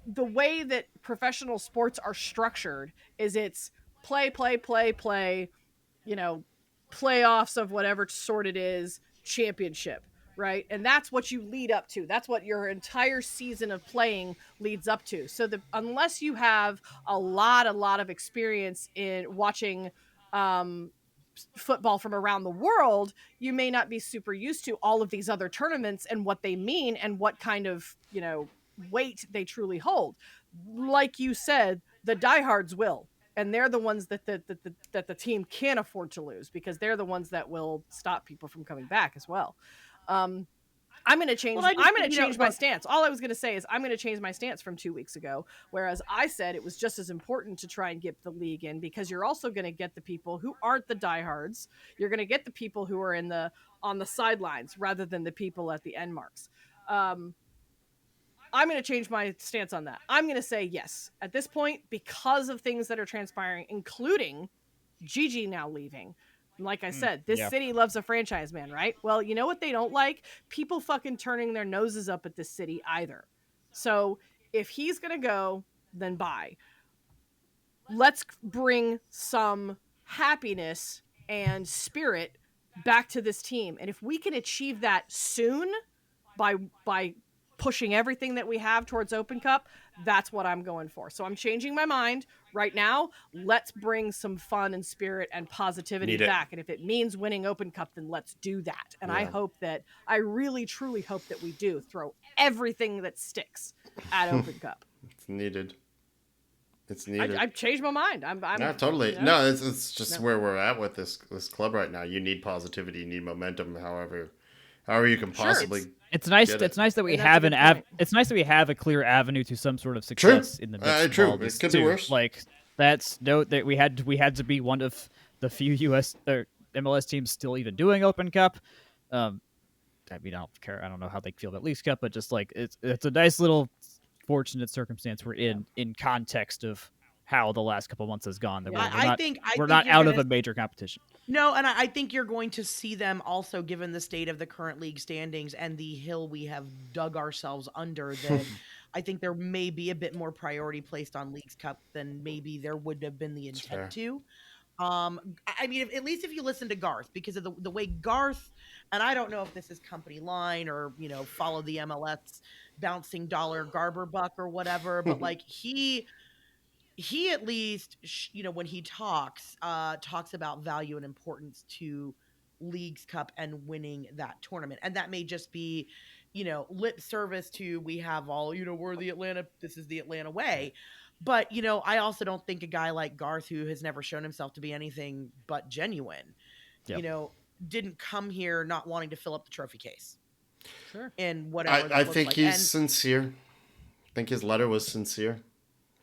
the way that professional sports are structured is it's play, playoffs of whatever sort it is, championship, right? And that's what you lead up to. That's what your entire season of playing leads up to. So unless you have a lot of experience in watching football from around the world, you may not be super used to all of these other tournaments and what they mean and what kind of, weight they truly hold. Like you said, the diehards will, and they're the ones that the team can't afford to lose, because they're the ones that will stop people from coming back as well. I'm going to change. I'm going to change my stance. All I was going to say is I'm going to change my stance from 2 weeks ago, whereas I said it was just as important to try and get the league in, because you're also going to get the people who aren't the diehards. You're going to get the people who are on the sidelines rather than the people at the end marks. I'm going to change my stance on that. I'm going to say yes. At this point, because of things that are transpiring, including Gigi now leaving. Like I said, this city loves a franchise man, right? Well, you know what they don't like? People fucking turning their noses up at this city either. So if he's going to go, then bye. Let's bring some happiness and spirit back to this team. And if we can achieve that soon by pushing everything that we have towards Open Cup, that's what I'm going for. So I'm changing my mind right now. Let's bring some fun and spirit and positivity back. And if it means winning Open Cup, then let's do that. And I really, truly hope that we do throw everything that sticks at Open Cup. It's needed. I've changed my mind. I'm totally. No, it's just where we're at with this club right now. You need positivity, you need momentum, however you can possibly. Sure, it's nice that we have it's nice that we have a clear avenue to some sort of success in the midst of all this. It could be worse. Like that's note that we had to be one of the few US or MLS teams still even doing Open Cup. I mean, I don't care. I don't know how they feel about Leagues Cup, but just like it's a nice little fortunate circumstance we're in context of how the last couple months has gone. That we're not out of a major competition. No, and I think you're going to see them also, given the state of the current league standings and the hill we have dug ourselves under, that I think there may be a bit more priority placed on Leagues Cup than maybe there would have been the intent to. I mean, at least if you listen to Garth, because of the way Garth, and I don't know if this is company line or, follow the MLS bouncing dollar Garber buck or whatever, but like he at least, when he talks about value and importance to Leagues Cup and winning that tournament. And that may just be, lip service to, we have all, we're the Atlanta, this is the Atlanta way. But, I also don't think a guy like Garth, who has never shown himself to be anything but genuine, Yep. didn't come here not wanting to fill up the trophy case. Sure. And whatever that I looks think like. he's sincere. I think his letter was sincere.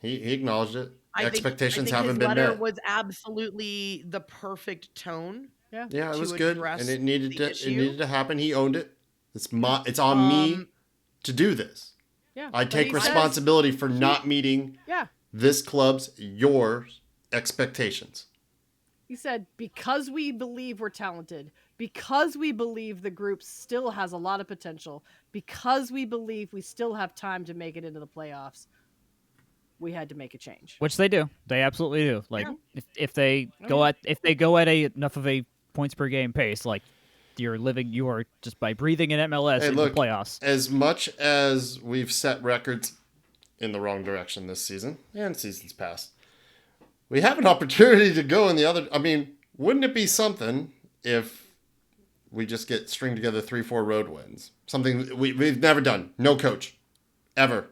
He acknowledged it. Expectations haven't been met. His letter was absolutely the perfect tone. Yeah, it was good, and it needed to happen. He owned it. It's on me to do this. Yeah, I take responsibility for not meeting this club's your expectations. He said, because we believe we're talented, because we believe the group still has a lot of potential, because we believe we still have time to make it into the playoffs, we had to make a change. Which they do. They absolutely do. Like if they go at enough of a points per game pace, like you are just by breathing in MLS in the playoffs. As much as we've set records in the wrong direction this season and seasons past, we have an opportunity to go in the other. I mean, wouldn't it be something if we just string together 3-4 road wins? Something we've never done. No coach ever.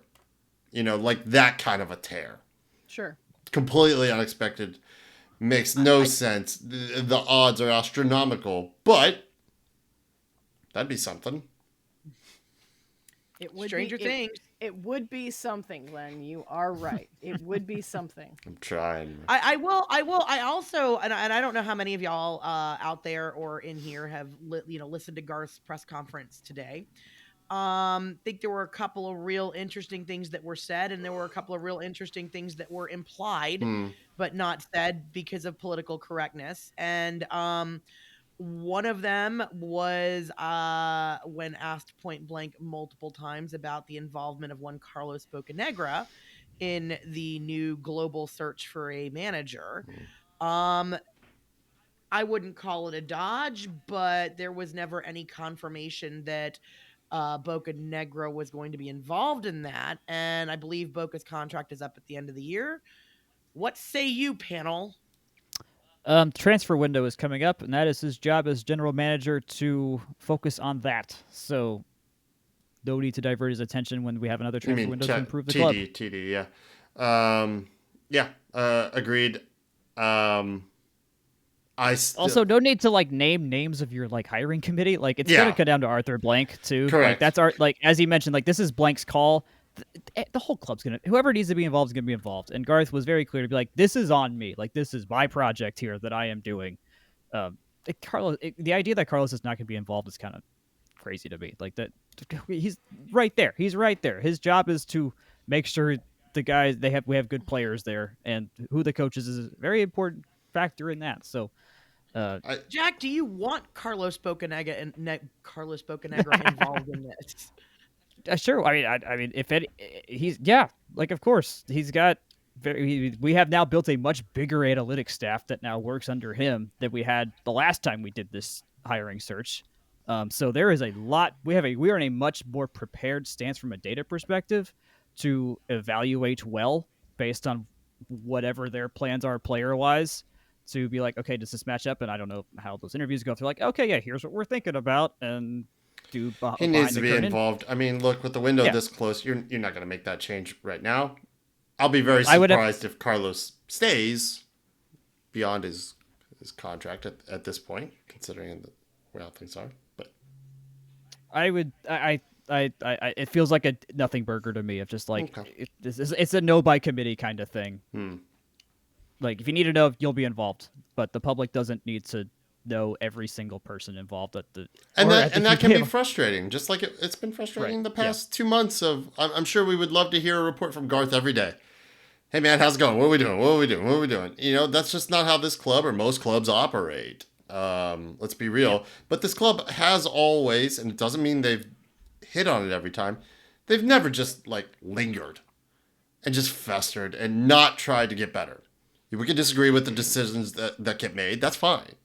Like that kind of a tear. Sure. Completely unexpected. Makes no sense. The odds are astronomical, but that'd be something. It would Stranger Things. It would be something, Glenn. You are right. It would be something. I'm trying. I will. I also, and I don't know how many of y'all out there or in here have listened to Garth's press conference today. Think there were a couple of real interesting things that were said, and there were a couple of real interesting things that were implied, but not said because of political correctness. And one of them was when asked point blank multiple times about the involvement of one Carlos Bocanegra in the new global search for a manager. I wouldn't call it a dodge, but there was never any confirmation that Bocanegra was going to be involved in that, and I believe Boca's contract is up at the end of the year. What say you, panel? Transfer window is coming up, and that is his job as general manager to focus on that. So no need to divert his attention when we have another transfer window to improve the club. TD, yeah. Agreed. Also, no need to name names of your hiring committee. It's gonna come down to Arthur Blank too. Correct. That's as he mentioned. This is Blank's call. The whole club's whoever needs to be involved is gonna be involved. And Garth was very clear to be like, "This is on me. This is my project here that I am doing." The idea that Carlos is not gonna be involved is kind of crazy to me. That he's right there. He's right there. His job is to make sure the guys we have good players there, and who the coaches is a very important factor in that. So. Jack, do you want Carlos Bocanegra involved in this? Sure. I mean, if he's of course he's got. We have now built a much bigger analytics staff that now works under him than we had the last time we did this hiring search. So there is a lot. We are in a much more prepared stance from a data perspective to evaluate well based on whatever their plans are player wise. To be like, okay, does this match up? And I don't know how those interviews go. If they're like, okay, yeah, here's what we're thinking about, and he needs to be involved. I mean, look, with the window this close, you're not going to make that change right now. I'll be very surprised if Carlos stays beyond his contract at this point, considering where things are. But it feels like a nothing burger to me. Of just it's a no by committee kind of thing. If you need to know, you'll be involved, but the public doesn't need to know every single person involved at the. And that can be frustrating, just like it's been frustrating the past 2 months. I'm sure we would love to hear a report from Garth every day. Hey man, how's it going? What are we doing? What are we doing? What are we doing? That's just not how this club or most clubs operate. Let's be real. Yeah. But this club has always, and it doesn't mean they've hit on it every time. They've never just lingered and just festered and not tried to get better. We can disagree with the decisions that get made. That's fine.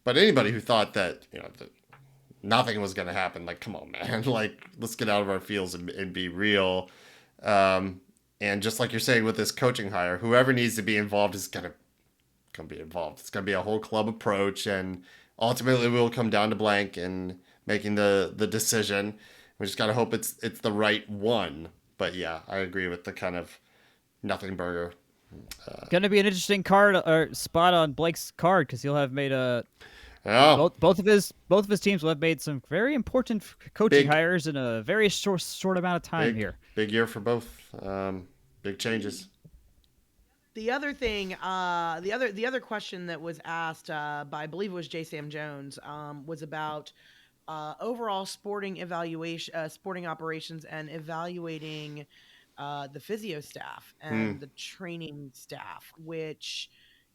But anybody who thought that that nothing was going to happen, come on, man. Let's get out of our fields and be real. And just like you're saying with this coaching hire, whoever needs to be involved is gonna be involved. It's gonna be a whole club approach, and ultimately we'll come down to Blank and making the decision. We just gotta hope it's the right one. But yeah, I agree with the kind of nothing burger. Going to be an interesting card or spot on Blake's card because he'll have made both of his teams will have made some very important coaching hires in a very short amount of time here. Big year for both. Big changes. The other thing, the other question that was asked by, I believe it was J. Sam Jones, was about overall sporting evaluation, sporting operations, and evaluating the physio staff and the training staff. Which,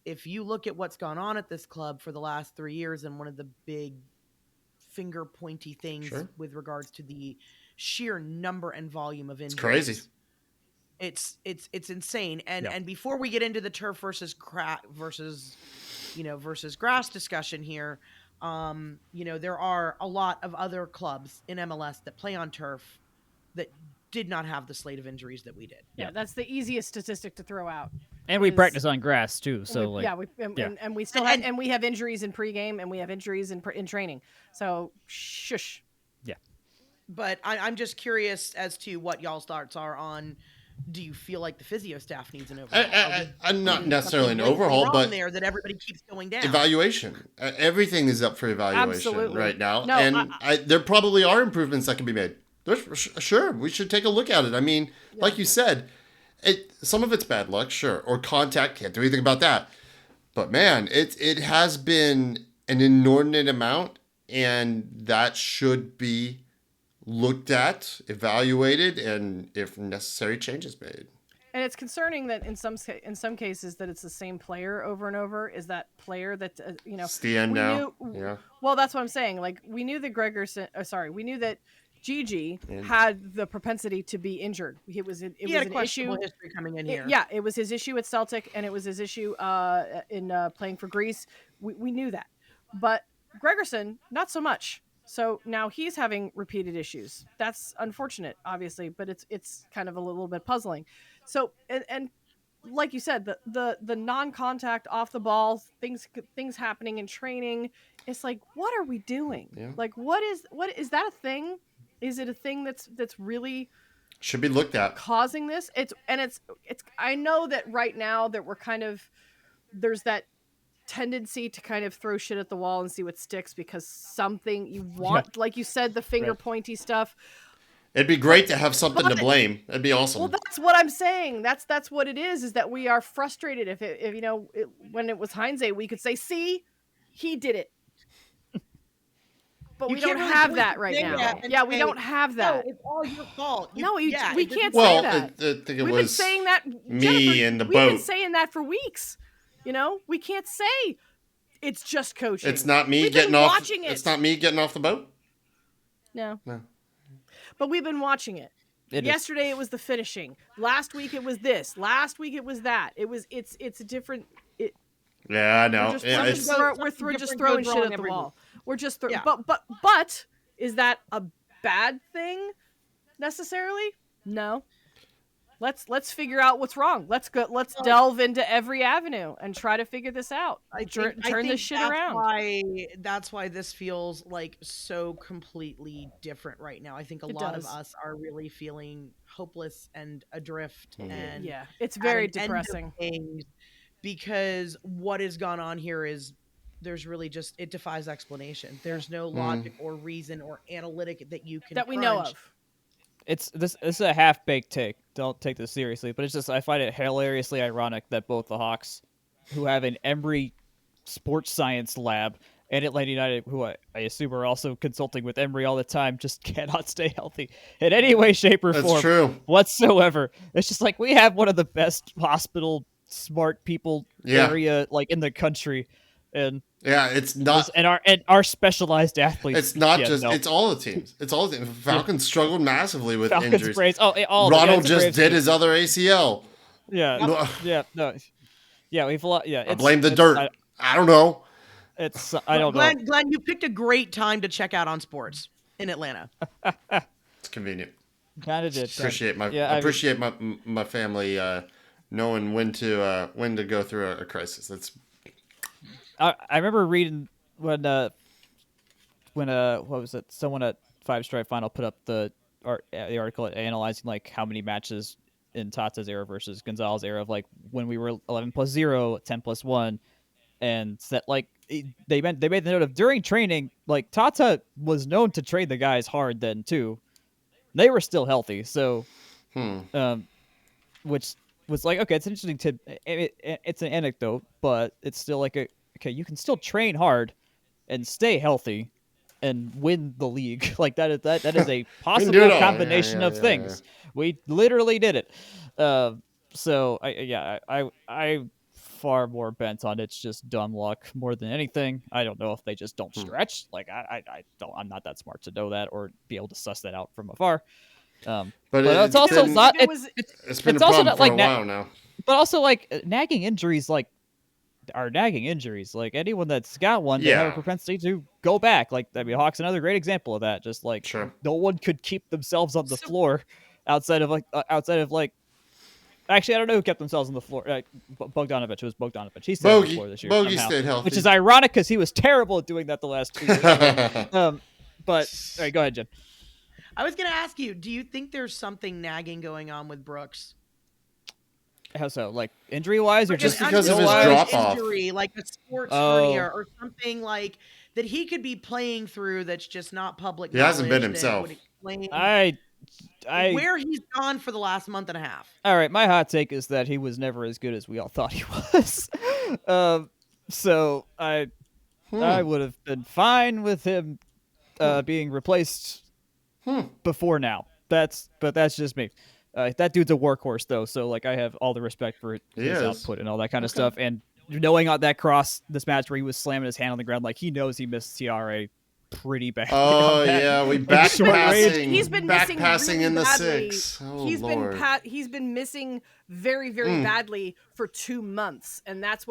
if you look at what's gone on at this club for the last 3 years, and one of the big finger pointy things with regards to the sheer number and volume of injuries, it's crazy. It's insane. And before we get into the turf versus grass discussion here, there are a lot of other clubs in MLS that play on turf that did not have the slate of injuries that we did. Yeah, that's the easiest statistic to throw out. And we practice on grass too, so and we still have, and we have injuries in pregame, and we have injuries in training. So shush. Yeah. But I'm just curious as to what y'all's thoughts are on. Do you feel like the physio staff needs an overhaul? I'm not necessarily an overhaul, but there that everybody keeps going down. Evaluation. Everything is up for evaluation right now, and there probably are improvements that can be made. Sure, we should take a look at it. I mean, like you said, some of it's bad luck, sure, or contact. Can't do anything about that. But man, it has been an inordinate amount, and that should be looked at, evaluated, and if necessary, changes made. And it's concerning that in some cases that it's the same player over and over. Is that player that Stien now? Well, that's what I'm saying. Like we knew that we knew that Gigi had the propensity to be injured. It was an issue history coming in here. It was his issue at Celtic, and it was his issue in playing for Greece. We knew that, but Gregerson not so much. So now he's having repeated issues. That's unfortunate, obviously, but it's kind of a little bit puzzling. So and like you said, the non-contact off the ball things happening in training. It's like, what are we doing? Yeah. Like, what is that a thing? Is it a thing that's really should be looked at causing this? It's I know that right now that we're kind of there's that tendency to kind of throw shit at the wall and see what sticks because something you want, like you said, the finger pointy stuff. It'd be great to have something to blame. That'd be awesome. Well, that's what I'm saying. That's what it is that we are frustrated. If when it was Heinze, we could say, see, he did it. But we don't have that right now. Yeah, we don't have that. No, it's all your fault. We can't say well, that. I think it We've was been saying that. me and the boat. We've been saying that for weeks. We can't say it's just coaching. It's not me getting off. It's not me getting off the boat. No. But we've been watching it. Yesterday it was the finishing. Last week it was this. Last week it was that. It's a different. Yeah, I know. We're just throwing shit at the wall. We're just but is that a bad thing necessarily? No. Let's figure out what's wrong. Let's delve into every avenue and try to figure this out. Turn this shit around. That's why this feels like so completely different right now. I think a lot of us are really feeling hopeless and adrift. And it's very depressing. Because what has gone on here is there's really just it defies explanation. There's no logic or reason or analytic that you can we know of. This is a half-baked take. Don't take this seriously, but it's just I find it hilariously ironic that both the Hawks, who have an Emory sports science lab, and Atlanta United, who I assume are also consulting with Emory all the time, just cannot stay healthy in any way, shape, or form whatsoever. It's just like we have one of the best hospital smart people area like in the country, and it's not and our specialized athletes. It's not it's all the teams. It's all the teams. Falcons struggled massively with Falcons injuries. Braves. Ronald just did his other ACL. We've a lot. I blame the dirt. I don't know. I don't know. Glenn, you picked a great time to check out on sports in Atlanta. It's convenient. Kind of did. Appreciate my Yeah, my family knowing when to go through a crisis. That's I remember reading when what was it? Someone at Five Stripe Final put up the article analyzing like how many matches in Tata's era versus Gonzalez's era of like when we were 11+0, 10+1, and that like they made the note of during training, like Tata was known to train the guys hard then too. They were still healthy, so which was like, okay, it's an interesting tip. It's an anecdote, but it's still like okay, you can still train hard and stay healthy and win the league. Like that is a possible combination of things. We literally did it. So I far more bent on it's just dumb luck more than anything. I don't know if they just don't stretch. Like I don't. I'm not that smart to know that or be able to suss that out from afar. but it's also not. It's been a problem for a while now. But also like nagging injuries, like are nagging injuries. Like anyone that's got one, they have a propensity to go back. Like I mean, Hawk's another great example of that. Just like no one could keep themselves on the floor outside of like. Actually, I don't know who kept themselves on the floor. Bogdanovich. It was Bogdanovich. He stayed on the floor this year. Bogey stayed healthy, which is ironic because he was terrible at doing that the last 2 years. But all right, go ahead, Jen. I was going to ask you, do you think there's something nagging going on with Brooks? How so? Like injury-wise, or just because of his drop-off? Injury, like a sports hernia or something like that he could be playing through that's just not public. He hasn't been himself. Where he's gone for the last month and a half. All right, my hot take is that he was never as good as we all thought he was. So I would have been fine with him being replaced before now. But that's just me. That dude's a workhorse though, so like I have all the respect for his output and all that kind of stuff. And knowing on that cross this match where he was slamming his hand on the ground, like he knows he missed TRA pretty bad. Oh yeah, we back passing. He's been missing passing really in the badly. 6. Oh, he's Lord. He's been missing very badly for 2 months, and that's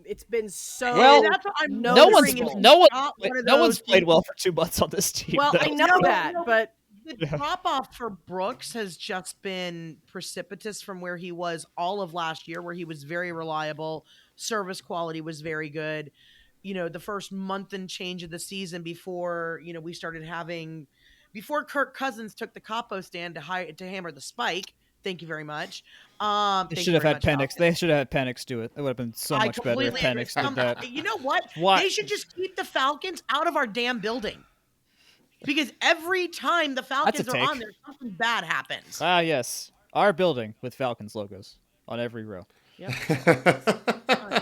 it's been so. Well, that's what I'm no one's played well for 2 months on this team. Well, though. I know that, but the drop off for Brooks has just been precipitous from where he was all of last year, where he was very reliable, service quality was very good. You know, the first month and change of the season before, you know, we started before Kirk Cousins took the capo stand to hammer the spike. Thank you very much. They should have had Penix. They should have had Penix do it. It would have been so much better if Penix did that. You know what? What? They should just keep the Falcons out of our damn building. Because every time the Falcons are on there, something bad happens. Ah, yes. Our building with Falcons logos on every row. Yep.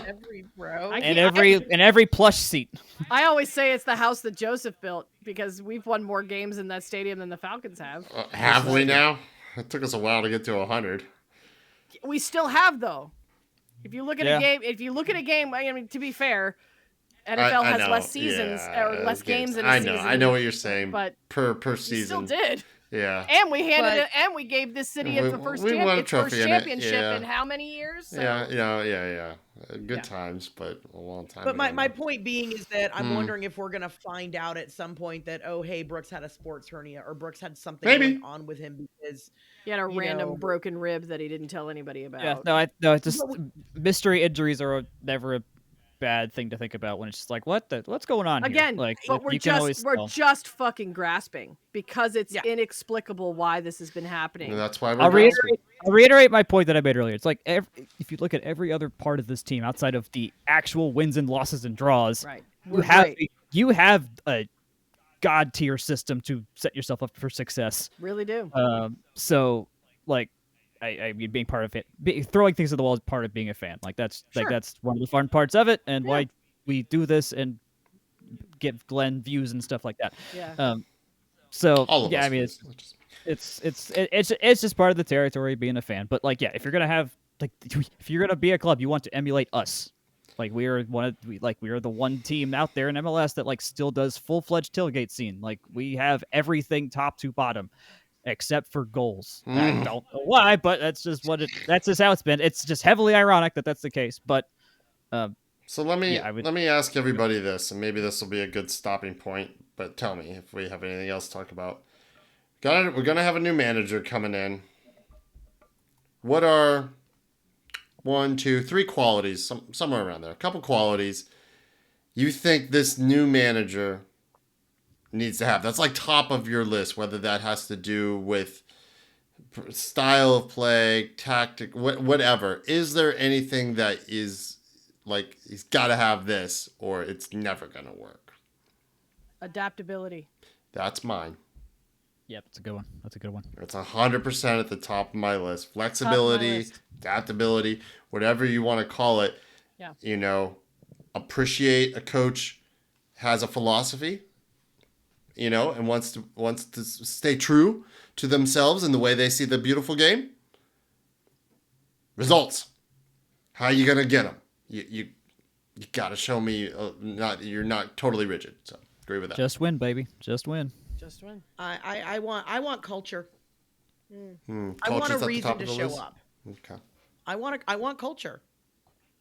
Every row and every plush seat. I always say it's the house that Joseph built because we've won more games in that stadium than the Falcons have. Have we now? It took us a while to get to 100. We still have though. If you look at a game, I mean, to be fair, NFL has less seasons or less games in a season. I know what you're saying, but per season. Still did. Yeah. And we we gave this city its first championship in how many years? So. Yeah. Good times, but a long time. But my point being is that I'm wondering if we're gonna find out at some point that Brooks had a sports hernia or Brooks had something going on with him because he had a random broken rib that he didn't tell anybody about. Yeah, no, just mystery injuries are never a bad thing to think about when it's just like what's going on again here? Like, but we're just fucking grasping because it's inexplicable why this has been happening. And that's why I'll reiterate my point that I made earlier. It's like if you look at every other part of this team outside of the actual wins and losses and draws, right, you have a god tier system to set yourself up for success. Really do. So like I mean, being part of it, throwing things at the wall is part of being a fan. Like that's one of the fun parts of it, and why we do this and give Glenn views and stuff like that. Yeah. So I mean, it's just part of the territory being a fan. But like, if you're gonna be a club, you want to emulate us. Like we are the one team out there in MLS that like still does full-fledged tailgate scene. Like we have everything top to bottom. Except for goals. I don't know why, but that's just how it's been. It's just heavily ironic that that's the case. But so let me ask everybody this, and maybe this will be a good stopping point. But tell me if we have anything else to talk about. We're gonna have a new manager coming in. What are 1, 2, 3 qualities, somewhere around there, a couple qualities you think this new manager needs to have? That's like top of your list, whether that has to do with style of play, tactic, whatever. Is there anything that is like he's got to have this, or it's never gonna work? Adaptability. That's mine. Yep, it's a good one. That's a good one. It's 100% at the top of my list. Flexibility, adaptability, whatever you want to call it. Yeah. You know, appreciate a coach has a philosophy, you know, and wants to stay true to themselves and the way they see the beautiful game. Results. How are you gonna get them? You got to show me you're not totally rigid. So agree with that. Just win, baby. Just win. Just win. I want culture. I Culture's want a at the reason top to of the show list? up. Okay. I want culture.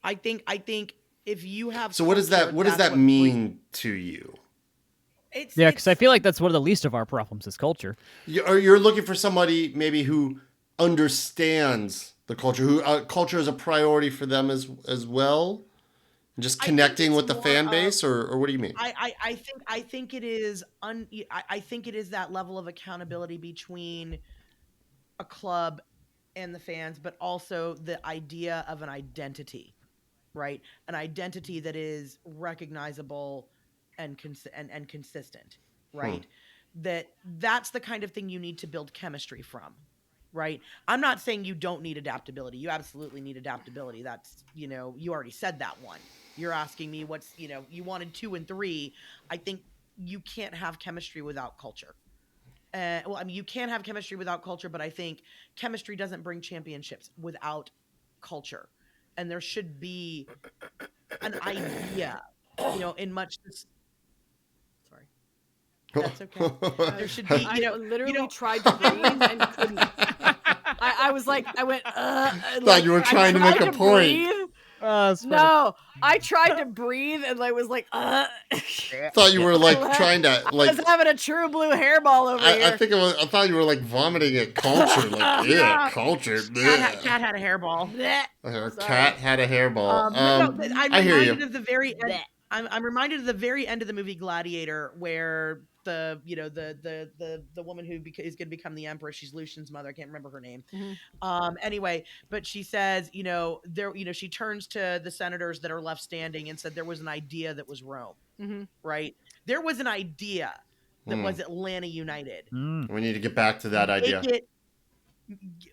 I think if you have So what does that mean to you? Yeah, because I feel like that's one of the least of our problems is culture. You're looking for somebody maybe who understands the culture, who culture is a priority for them as well, and just connecting with the fan base, or what do you mean? I think it is I think it is that level of accountability between a club and the fans, but also the idea of an identity, right? An identity that is recognizable and consistent, right? That's the kind of thing you need to build chemistry from, right? I'm not saying you don't need adaptability. You absolutely need adaptability. That's, you already said that one. You're asking me what's, you wanted 2 and 3. I think you can't have chemistry without culture. You can have chemistry without culture, but I think chemistry doesn't bring championships without culture. And there should be an idea, in much. Sorry, that's okay. There should be. I literally tried to breathe and couldn't. I was like, I went. Thought you were trying to make a point. Breathe. No, I tried to breathe and was like, Thought you were trying to I was having a true blue hairball over here. I thought you were vomiting at culture. Culture. Cat had a hairball. Cat had a hairball. I'm I hear you. reminded of the very end. I'm reminded of the very end of the movie Gladiator, where the woman who is going to become the empress, she's Lucian's mother. I can't remember her name. Mm-hmm. Anyway, but she says, she turns to the senators that are left standing and said there was an idea that was Rome, right? There was an idea that was Atlanta United. We need to get back to that idea.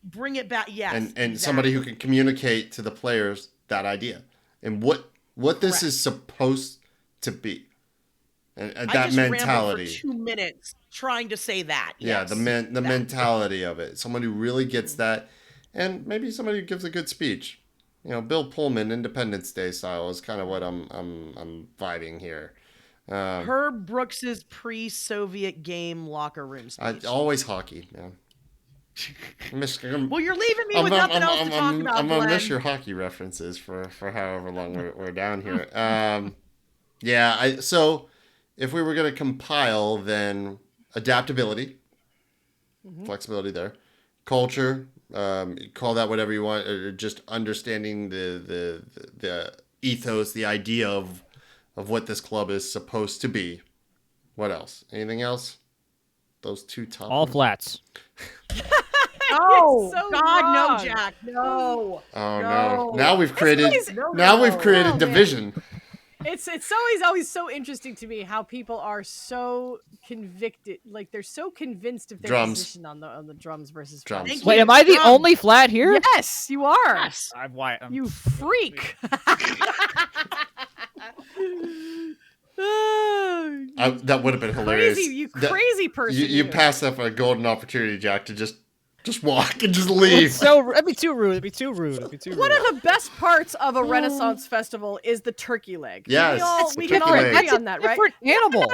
Bring it back, yes. And exactly. Somebody who can communicate to the players that idea and what this is supposed to be. And that I just mentality. For 2 minutes trying to say that. Yeah, yes, the mentality of it. Someone who really gets that, and maybe somebody who gives a good speech. Bill Pullman, Independence Day style is kind of what I'm vibing here. Herb Brooks's pre-Soviet game locker room speech. Always hockey, man. Well, you're leaving me with nothing else to talk about. I'm gonna miss your hockey references for however long we're down here. So if we were gonna compile, then adaptability, flexibility there, culture, call that whatever you want, or just understanding the ethos, the idea of what this club is supposed to be. What else? Anything else? Those 2 top. All flats. Oh, so God, wrong. no, Jack, no. Oh no! Now we've created division. It's always so interesting to me how people are so convicted, they're so convinced of their position on the drums versus drums. flats. Wait, am I the only flat here? Yes, you are. Yes. You freak. That would have been hilarious. Crazy person. You passed up a golden opportunity, Jack, to just walk and just leave. It'd be too rude. One of the best parts of a Renaissance festival is the turkey leg. Yes, we can all agree on that, right? Different animal.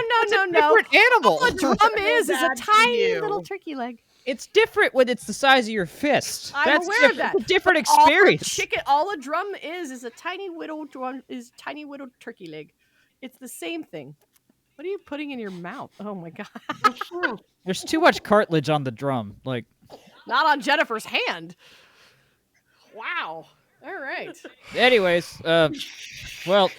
No. Different animal. All a drum is a tiny little turkey leg. It's different when it's the size of your fist. I'm aware of that. It's a different experience. All a drum is a tiny whittled turkey leg. It's the same thing. What are you putting in your mouth? Oh my god! There's too much cartilage on the drum. Like, Not on Jennifer's hand. Wow. All right. anyways, well,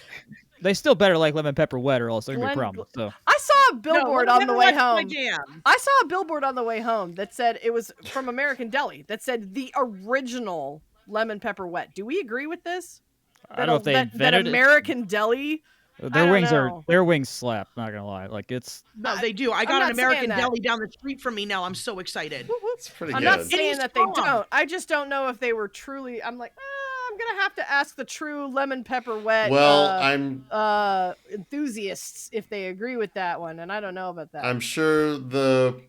they still better like lemon pepper wet, or else there's gonna be problems. So I saw a billboard on the way home. Jam. I saw a billboard on the way home that said it was from American Deli that said the original lemon pepper wet. Do we agree with this? I don't know if they that invented it. American Deli. Their wings slap. Not gonna lie, like it's. No, they do. I got an American Deli down the street from me now. I'm so excited. It's pretty I'm good. not saying that they don't. I just don't know if they were truly. I'm like, I'm gonna have to ask the true lemon pepper wet. Well, enthusiasts if they agree with that one, and I don't know about that. I'm sure the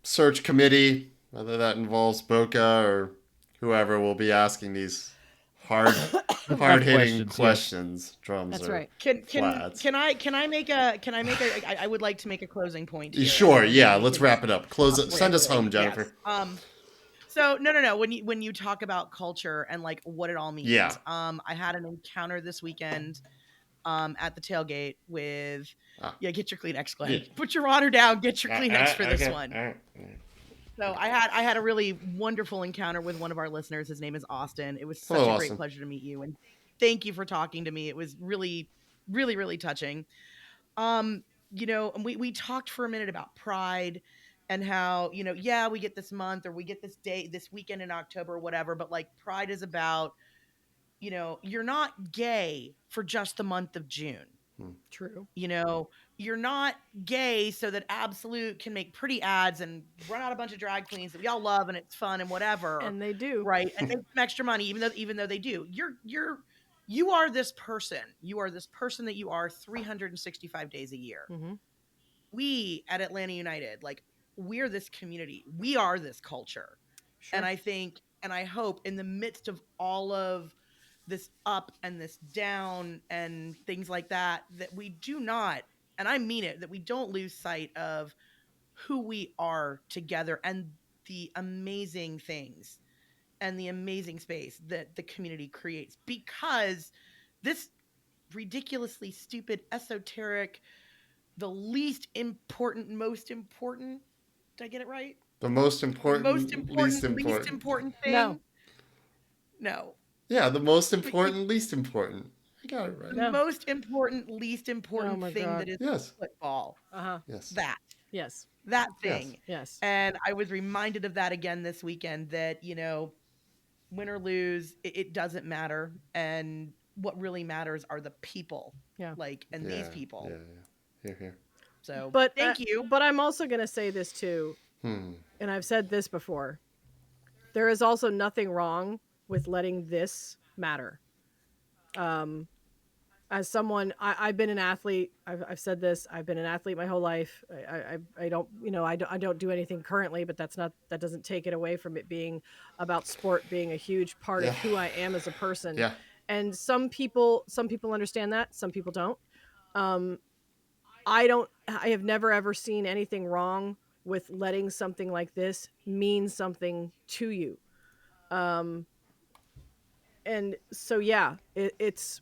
search committee, whether that involves Boca or whoever, will be asking these hard-hitting questions. Drums. That's are right. Can I make a I would like to make a closing point here. Sure, yeah, let's wrap it up. Close it. Send us home, Jennifer. Yes. So no. When you talk about culture and like what it all means, yeah. I had an encounter this weekend, at the tailgate with, get your Kleenex, Glenn. Yeah. Put your water down. Get your Kleenex for this one. So I had a really wonderful encounter with one of our listeners. His name is Austin. It was such a great pleasure to meet you, and thank you for talking to me. It was really, really, really touching. And we talked for a minute about pride and how, we get this month or we get this day, this weekend in October or whatever, but like pride is about, you're not gay for just the month of June. True. You're not gay so that Absolute can make pretty ads and run out a bunch of drag queens that we all love and it's fun and whatever. And they do. Right. And make some extra money, even though they do. You are this person. You are this person that you are 365 days a year. Mm-hmm. We at Atlanta United, like, we're this community. We are this culture. Sure. And I think, and I hope in the midst of all of this up and this down and things like that, that we do not, and I mean it, that we don't lose sight of who we are together and the amazing things and the amazing space that the community creates, because this ridiculously stupid, esoteric, the least important, most important, did I get it right? The most important, least important thing? No. Yeah, the most important, least important. I got it right. The most important, least important thing that is football. Uh-huh. Yes. That. Yes. That thing. Yes. And I was reminded of that again this weekend, that, win or lose, it doesn't matter. And what really matters are the people. Yeah. These people. Yeah. Here. So, but thank you. But I'm also going to say this too. And I've said this before. There is also nothing wrong with letting this matter. As someone, I've been an athlete. I've said this. I've been an athlete my whole life. I don't do anything currently, but that doesn't take it away from it being about sport being a huge part of who I am as a person. Yeah. And some people understand that. Some people don't. I have never ever seen anything wrong with letting something like this mean something to you. And so, it's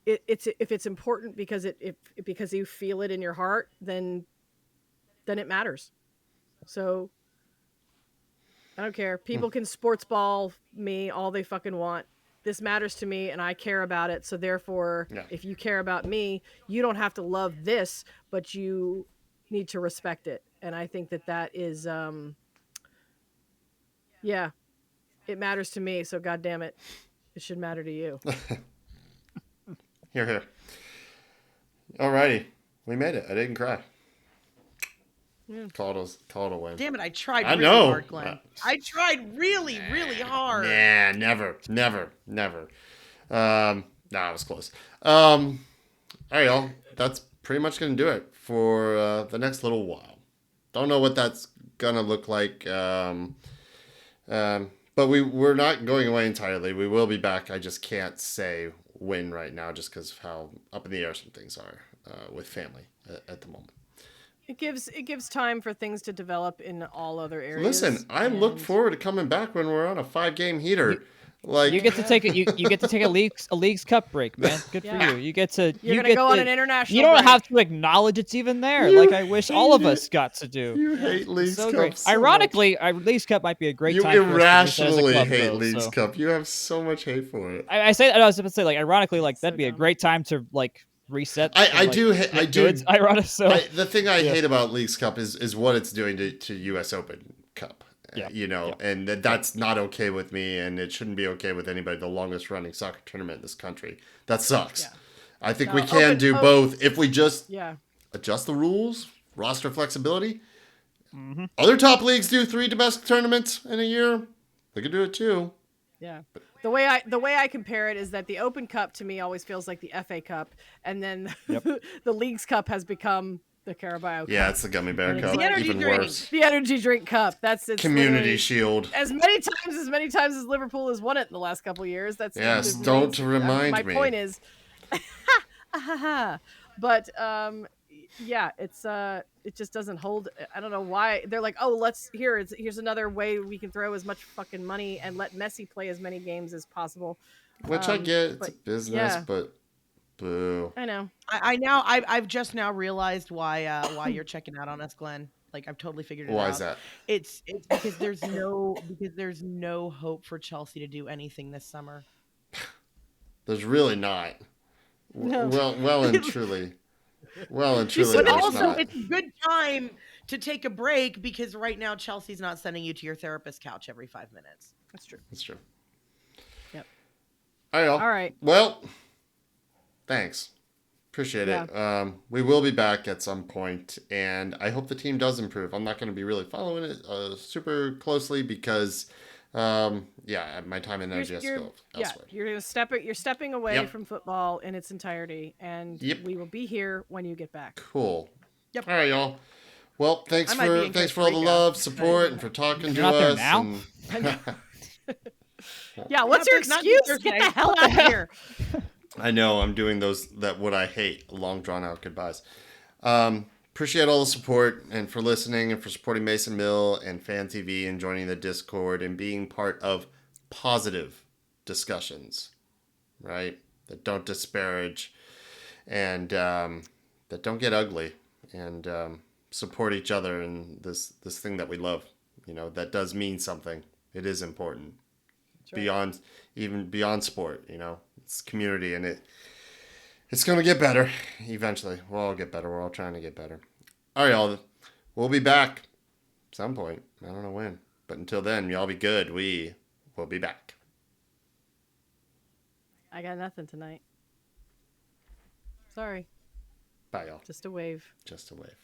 if it's important because because you feel it in your heart, then it matters. So I don't care. People can sports ball me all they fucking want. This matters to me and I care about it. So therefore, if you care about me, you don't have to love this, but you need to respect it. And I think that is, it matters to me. So God damn it, it should matter to you. Here. Alrighty. We made it. I didn't cry. Call it a win. Damn it, I tried really hard, Glenn. I tried really, really hard. Nah, never. Nah, it was close. All right, y'all. That's pretty much going to do it for the next little while. Don't know what that's going to look like. But we're not going away entirely. We will be back. I just can't say when right now just because of how up in the air some things are with family at the moment. It gives time for things to develop in all other areas. Listen, I look forward to coming back when we're on a 5-game heater. Like You get to take it. You get to take a league's cup break, man. Good for Yeah. you. You get to. You're you gonna get go on to- an international. You don't break. have to acknowledge it's even there. You Like I wish all of hate us got to do. you Yeah. hate It's Leagues so Cup great. so much. Ironically, League's Cup might be a great You time for us to reset as a irrationally club, hate though, Leagues so. Cup. You have so much hate for it. I was about to say, like, ironically, like that'd So be a dumb. great time to like reset. I and, like, do ha- get I do- goods. Ironic. So The thing I yeah. hate about Leagues Cup is what it's doing to U.S. Open Cup. Yeah. And that's not okay with me, and it shouldn't be okay with anybody. The longest running soccer tournament in this country. That sucks. Yeah. I think No, we can do both if we just Yeah. adjust the rules, roster flexibility. Mhm. Other top leagues do 3 domestic tournaments in a year. They could do it too. Yeah. The way I compare it is that the Open Cup to me always feels like the FA Cup, and then Yep. the Leagues Cup has become the Carabao Cup. Yeah, it's the Gummy Bear And it's Cup. the energy Even drink. worse. The Energy Drink Cup. It's Community literally- Shield. as many times as Liverpool has won it in the last couple of years. That's Yes, the don't main- remind my me. point is, but yeah, it just doesn't hold. I don't know why they're like, oh, here's another way we can throw as much fucking money and let Messi play as many games as possible. Which I get, it's a but business, yeah. but boo. I know. I've just now realized why you're checking out on us, Glenn. Like I've totally figured it out. Why is that? It's because there's no hope for Chelsea to do anything this summer. There's really not. No. Well and truly. Well and truly, But there's also, not. it's a good time to take a break because right now Chelsea's not sending you to your therapist couch every 5 minutes. That's true. That's true. Yep. All right, y'all. All right. Well, thanks. Appreciate Yeah. it. We will be back at some point, and I hope the team does improve. I'm not going to be really following it super closely because, my time and energy has to go elsewhere. You're stepping away Yep. from football in its entirety, and Yep. we will be here when you get back. Cool. Yep. All right, y'all. Well, thanks I might be in for Costa all the Rica. love, support, and for talking You're to not there us. now? and- Yeah, what's your Not excuse? Thursday. Get the hell out of here. I know I'm doing what I hate, long drawn out goodbyes. Appreciate all the support and for listening and for supporting Mason Mill and FanTV and joining the Discord and being part of positive discussions, right? That don't disparage and that don't get ugly and support each other in this thing that we love. That does mean something. It is important. right. Beyond sport, it's community, and it's gonna get better eventually. We'll all get better. We're all trying to get better. All right, y'all. We'll be back at some point. I don't know when, but until then, y'all be good. We will be back. I got nothing tonight. Sorry, Bye, y'all. just a wave. Just a wave.